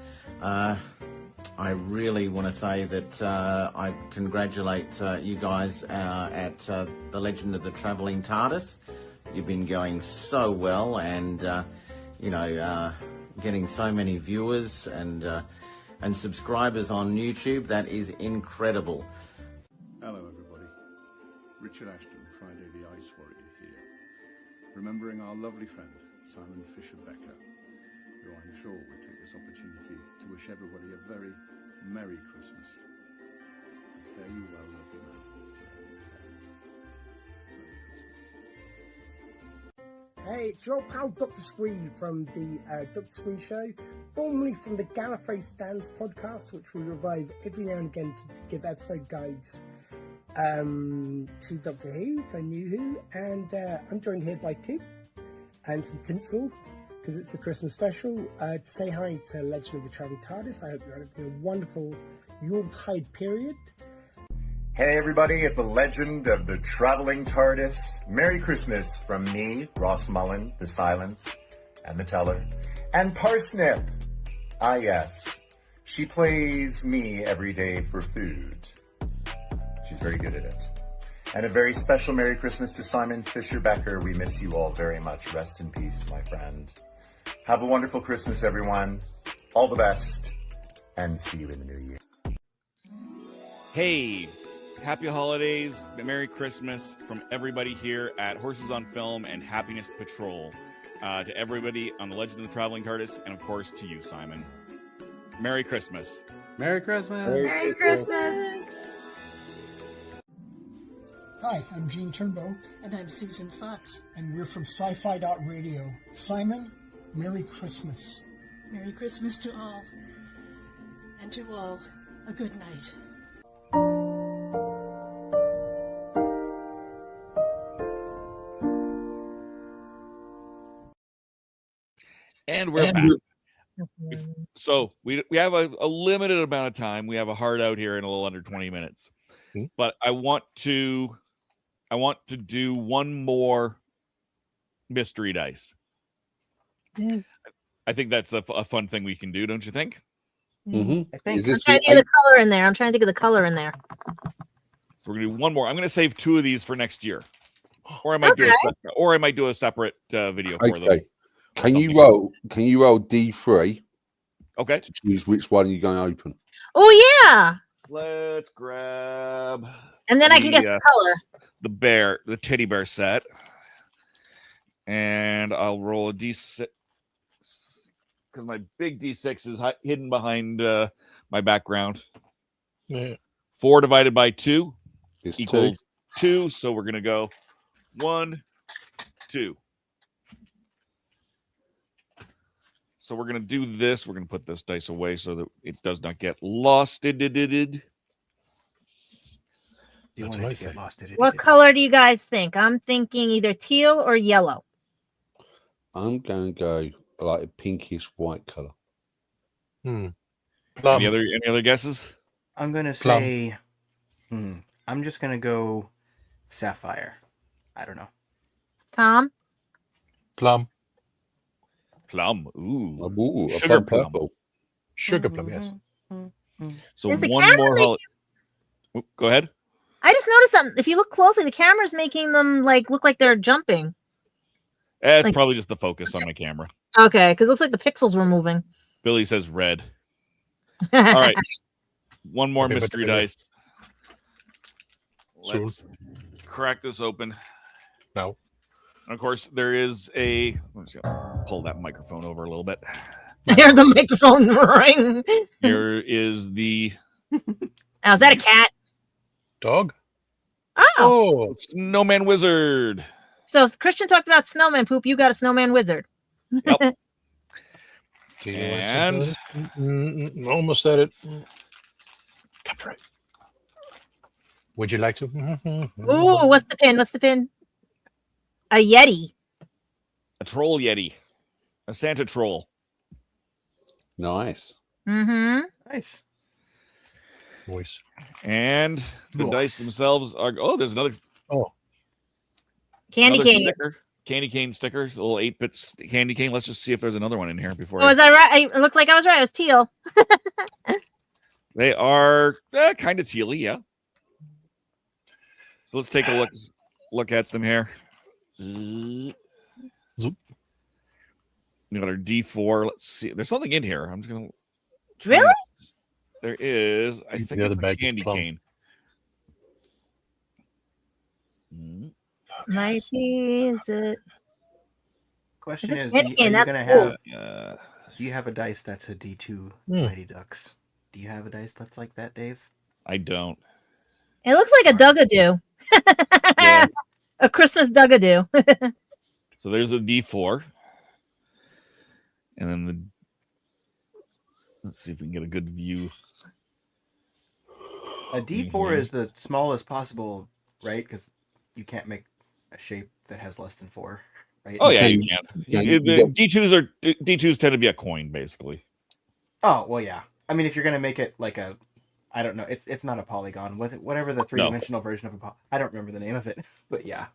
Q: I really want to say that I congratulate you guys at the Legend of the Traveling TARDIS. You've been going so well, and getting so many viewers and subscribers on YouTube. That is incredible.
R: Hello everybody, Richard Ashton, Friday the Ice Warrior here, remembering our lovely friend Simon Fisher-Becker, who I'm sure will take this opportunity to wish everybody a very Merry Christmas. And fare you well, lovely man.
M: Hey, it's your pal Dr. Screen from the Dr. Screen Show, formerly from the Gallifrey Stands podcast, which we revive every now and again to give episode guides to Doctor Who for New Who. And I'm joined here by Coop and some tinsel, because it's the Christmas special, to say hi to Legend of the Traveling TARDIS. I hope you're having a wonderful Yuletide period.
S: Hey everybody at the Legend of the Traveling TARDIS. Merry Christmas from me, Ross Mullen, the Silence, and the Teller, and Parsnip. Ah yes, she plays me every day for food. She's very good at it. And a very special Merry Christmas to Simon Fisher-Becker. We miss you all very much. Rest in peace, my friend. Have a wonderful Christmas, everyone. All the best, and see you in the new year.
C: Hey, happy holidays, Merry Christmas from everybody here at Horses on Film and Happiness Patrol. To everybody on the Legend of the Traveling TARDIS, and of course to you, Simon. Merry Christmas.
E: Merry Christmas.
H: Merry Christmas.
M: Hi, I'm Gene Turnbow.
N: And I'm Susan Fox.
M: And we're from Sci-Fi.radio. Simon, Merry Christmas.
N: Merry Christmas to all. And to all, a good night.
C: And we're back. So we have a limited amount of time. We have a hard out here in a little under 20 minutes. But I want to do one more mystery dice. I think that's a fun thing we can do, don't you think?
H: Mm-hmm. I'm trying to think of the color in there. So
C: we're gonna do one more. I'm gonna save two of these for next year, or I might do a separate video for them.
D: Can you roll D3?
C: Okay.
D: To choose which one you're going to open.
H: Oh yeah.
C: Let's grab.
H: And then I can guess the color.
C: The teddy bear set, and I'll roll a D6 because my big D6 is hidden behind my background.
I: Yeah.
C: 4 divided by 2 equals
D: 2.
C: 2. So we're gonna go 1, 2. So we're gonna do this. We're gonna put this dice away so that it does not get lost.
H: What color do you guys think? I'm thinking either teal or yellow.
D: I'm going to go like a pinkish white color.
C: Any other guesses?
F: I'm going to say, I'm just going to go sapphire. I don't know.
H: Tom?
I: Plum.
C: Ooh.
D: Ooh,
C: Sugar plum.
D: purple.
I: Sugar plum, yes.
C: So
H: Is the
C: one
H: camera
C: more.
H: making-
C: Oop, go ahead.
H: I just noticed something. If you look closely, the camera's making them like look like they're jumping.
C: It's
H: Like-
C: probably just the focus on my camera.
H: Okay, because it looks like the pixels were moving.
C: Billy says red. All right. One more
I: Okay, but
C: mystery
I: the-
C: dice. Let's crack this open.
I: No.
C: And of course, there is a. I'm just gonna pull that microphone over a little bit.
H: I heard the microphone ring.
C: Here is the
H: Now, is that a cat?
I: Dog?
H: Oh.
C: Snowman Wizard.
H: So Christian talked about snowman poop. You got a snowman wizard.
C: Yep.
I: Do you
C: And-
I: want to almost said it. Copyright. Would you like to?
H: Ooh, what's the pin? What's the pin? A Yeti.
C: A troll Yeti. A Santa troll.
D: Nice.
H: Mm-hmm.
F: Nice.
I: Voice.
C: And the dice themselves are. Oh, there's another.
I: Oh.
H: Candy
C: another
H: cane.
C: sticker. Candy cane sticker. A little 8-bit candy cane. Let's just see if there's another one in here before.
H: Oh, was I right? It looked like I was right. It was teal.
C: They are kind of tealy, yeah. So let's take a look at them here. We got our D4. Let's see. There's something in here. I'm just gonna.
H: Really?
C: There is. I think
I: The
C: it's
I: other
C: a
I: bag is
C: candy
I: plum.
C: cane.
H: Might be. Is it?
F: Question is,
H: Candy cane,
F: are you
H: that's
F: gonna
H: cool.
F: have? Do you have a dice that's a D2
I: Hmm.
F: Mighty Ducks? Do you have a dice that's like that, Dave?
C: I don't.
H: It looks like a Dugadoo.
C: Yeah.
H: A Christmas Dugadoo.
C: So there's a D4. And then the. Let's see if we can get a good view.
F: A D4 is the smallest possible, right? Because you can't make a shape that has less than 4, right?
C: Oh yeah, you can.
D: you
C: The
D: got-
C: D2s tend to be a coin, basically.
F: Oh well, yeah. I mean, if you're gonna make it like a, I don't know, it's not a polygon. Whatever the 3-dimensional version of I don't remember the name of it, but yeah.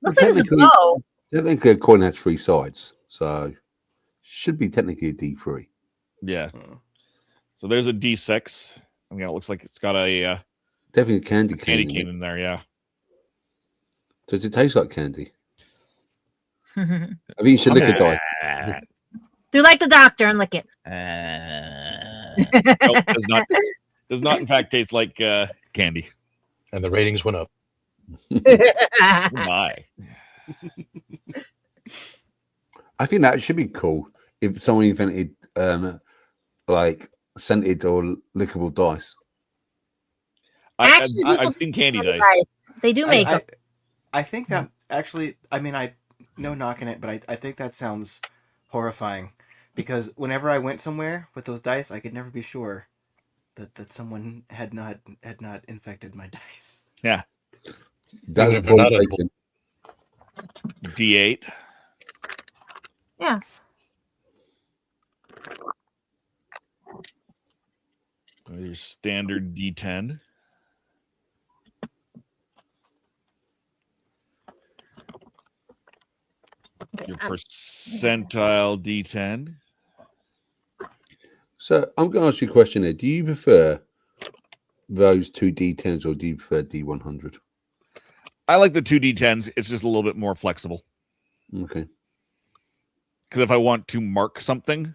H: Looks like it's a
D: Technically-
H: bow.
D: Technically, a coin has 3 sides, so should be technically a D3.
C: Yeah. So there's a D6. I mean, it looks like it's got a
D: Definitely a candy cane.
C: candy
D: in
C: cane
D: it.
C: in there. Yeah.
D: Does it taste like candy?
H: Do
D: I think you should lick a dice.
H: like the doctor and lick it.
C: Nope, does not. Does not, in fact, taste like candy.
I: And the ratings went up.
C: Oh my.
D: I think that should be cool if someone invented like scented or lickable dice.
H: Actually,
C: I've
H: people
C: seen
H: do
C: candy
H: make
C: dice.
H: dice. They do make them.
F: I think that actually, I mean, I no knocking it, but I think that sounds horrifying because whenever I went somewhere with those dice, I could never be sure that someone had not infected my dice.
C: Yeah.
D: That's
I: Even if they're not edible.
D: taken.
C: D8.
H: Yeah.
C: Your standard D10. Your percentile D10.
D: So I'm going to ask you a question here. Do you prefer those 2 D10s or do you prefer D100?
C: I like the 2 D10s. It's just a little bit more flexible.
D: Okay.
C: Because if I want to mark something,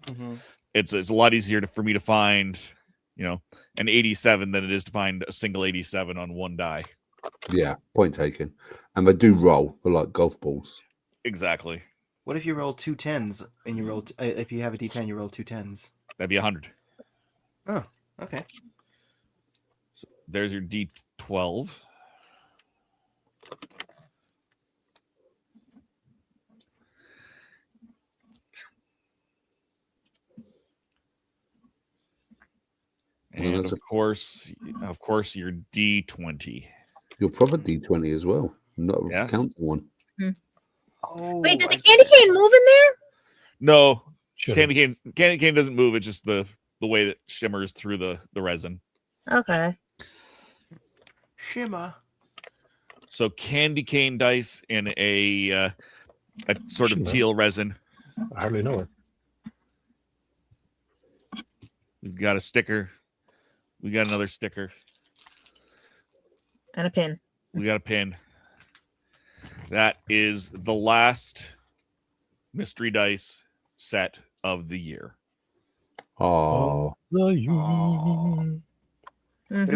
F: Mhm.
C: it's a lot easier for me to find, an 87 than it is to find a single 87 on one die.
D: Yeah, point taken. And they do roll for like golf balls.
C: Exactly.
F: What if you roll 2 10s and you roll if you have a D10, you roll 2 10s?
C: That'd be 100.
F: Oh, okay.
C: So there's your D12. And
D: that's
C: of course, your D20.
D: Your proper D20 as well, not
C: Yeah.
D: a counter one.
F: Oh,
H: Wait, did the candy cane move in there?
C: No,
I: Shouldn't.
C: candy cane doesn't move. It's just the way that shimmers through the resin.
H: Okay.
F: Shimmer.
C: So candy cane dice in a sort of
I: Shimmer.
C: teal resin.
I: I hardly know it.
C: We've got a sticker. We got another sticker.
H: And a pin.
C: We got a pin. That is the last mystery dice set of the year.
D: Oh.
F: But it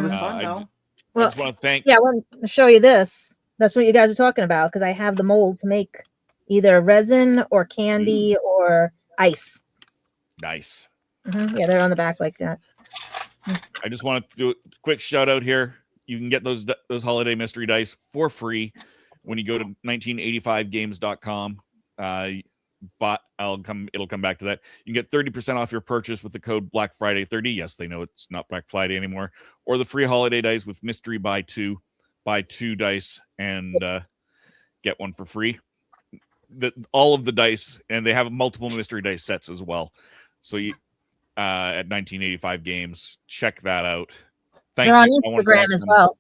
F: was fun,
C: I
F: though.
C: just want to thank.
H: Yeah, well, I'll show you this. That's what you guys are talking about because I have the mold to make either resin or candy or ice.
C: Nice.
H: Yeah, they're on the back like that.
C: I just want to do a quick shout out here. You can get those holiday mystery dice for free when you go to 1985games.com. But it'll come back to that. You can get 30% off your purchase with the code Black Friday 30. Yes, they know it's not Black Friday anymore. Or the free holiday dice with mystery buy two dice and get one for free. All of the dice, and they have multiple mystery dice sets as well. So you at 1985 Games, check that out.
H: They're on Instagram as well.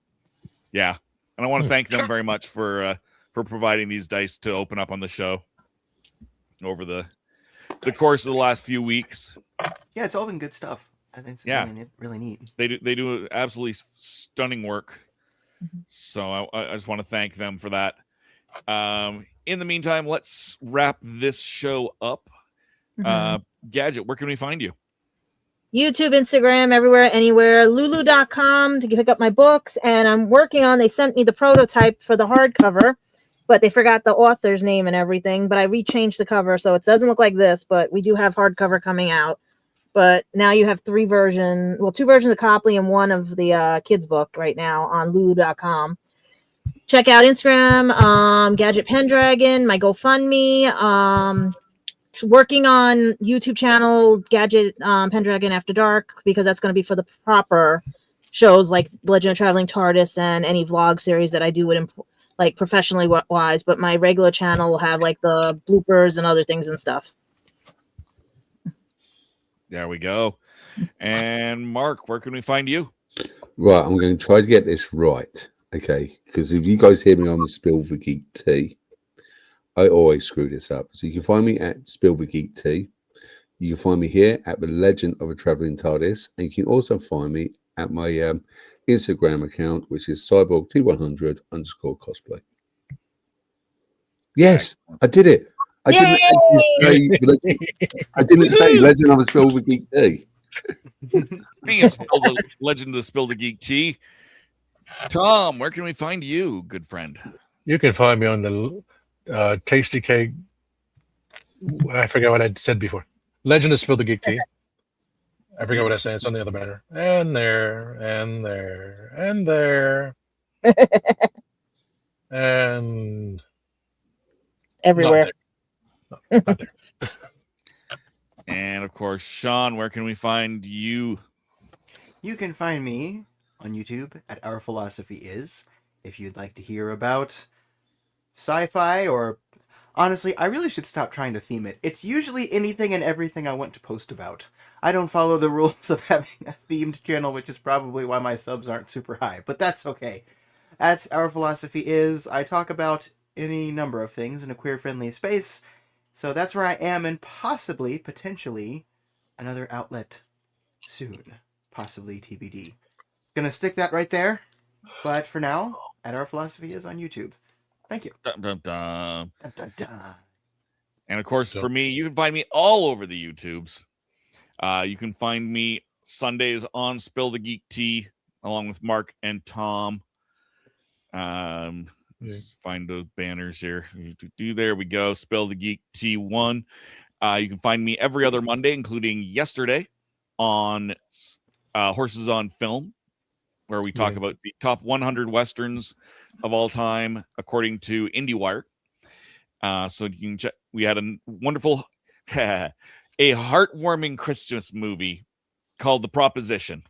C: Yeah, and I want to thank them very much for providing these dice to open up on the show over the course of the last few weeks.
F: Yeah, it's all been good stuff. I think it's really neat.
C: They do absolutely stunning work. So I just want to thank them for that. In the meantime, let's wrap this show up. Gadget, where can we find you?
H: YouTube, Instagram, everywhere, anywhere. Lulu.com to pick up my books. And I'm working on, they sent me the prototype for the hardcover, but they forgot the author's name and everything. But I rechanged the cover, so it doesn't look like this, but we do have hardcover coming out. But now you have 2 versions of Copley and one of the kids' book right now on Lulu.com. Check out Instagram, Gadget Pendragon, my GoFundMe. Working on YouTube channel Gadget Pendragon After Dark because that's going to be for the proper shows like Legend of Traveling TARDIS and any vlog series that I do with like professionally wise. But my regular channel will have like the bloopers and other things and stuff.
C: There we go. And Mark, where can we find you?
D: Right, I'm going to try to get this right. Okay, because if you guys hear me on the Spill the Geek Tea, I always screw this up. So you can find me at Spill the Geek Tea. You can find me here at The Legend of a Traveling TARDIS. And you can also find me at my Instagram account, which is cyborg210_cosplay. Yes, I did it. I didn't say Legend of a Spill the Geek Tea.
C: Speaking of Legend of the Spill the Geek Tea, Tom, where can we find you, good friend?
I: You can find me on the Tasty Cake. I forgot what I said before. Legend of Spill the Geek Tea. I forgot what I said. It's on the other banner. And there, and there, and there. And
H: everywhere.
I: Not there.
C: And of course, Sean, where can we find you?
F: You can find me on YouTube at Our Philosophy Is if you'd like to hear about sci-fi or honestly, I really should stop trying to theme it. It's usually anything and everything I want to post about. I don't follow the rules of having a themed channel, which is probably why my subs aren't super high, but that's okay. At Our Philosophy Is, I talk about any number of things in a queer-friendly space, so that's where I am, and possibly, potentially, another outlet soon. Possibly TBD. Gonna stick that right there, but for now, at Our Philosophy Is on YouTube. Thank you.
C: Dun, dun, dun.
F: Dun, dun, dun.
C: And of course, for me, you can find me all over the YouTubes. You can find me Sundays on Spill the Geek Tea, along with Mark and Tom. Just find those banners here. There we go. Spill the Geek Tea 1. You can find me every other Monday, including yesterday, on Horses on Film, where we talk about the top 100 Westerns of all time, according to IndieWire. So you can check. We had a wonderful, a heartwarming Christmas movie called The Proposition.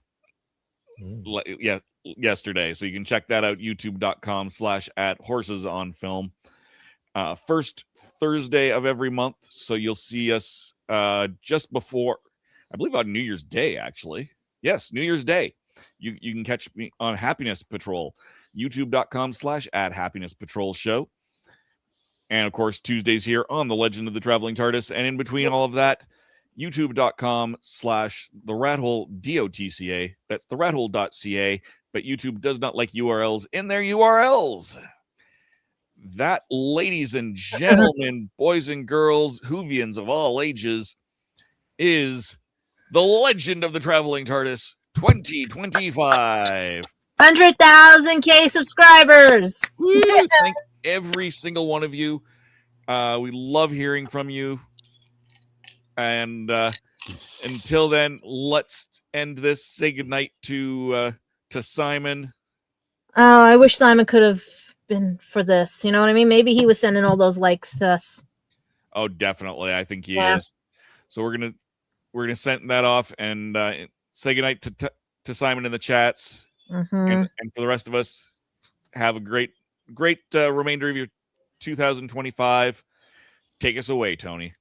C: Yesterday. So you can check that out, youtube.com/@horsesonfilm. First Thursday of every month. So you'll see us just before, I believe on New Year's Day, actually. Yes, New Year's Day. You can catch me on Happiness Patrol, youtube.com/@happinesspatrol show. And of course, Tuesdays here on The Legend of the Traveling TARDIS. And in between all of that, youtube.com/therathole DOTCA. That's therathole.ca, but YouTube does not like URLs in their URLs. That, ladies and gentlemen, boys and girls, Whovians of all ages, is the Legend of the Traveling TARDIS 2025.
H: 100,000 subscribers.
C: Thank every single one of you. We love hearing from you. And until then, let's end this. Say goodnight to Simon.
H: Oh, I wish Simon could have been for this. You know what I mean? Maybe he was sending all those likes to us.
C: Oh, definitely. I think he is. So we're gonna send that off and say goodnight to Simon in the chats. And for the rest of us, have a great remainder of your 2025. Take us away, Tony.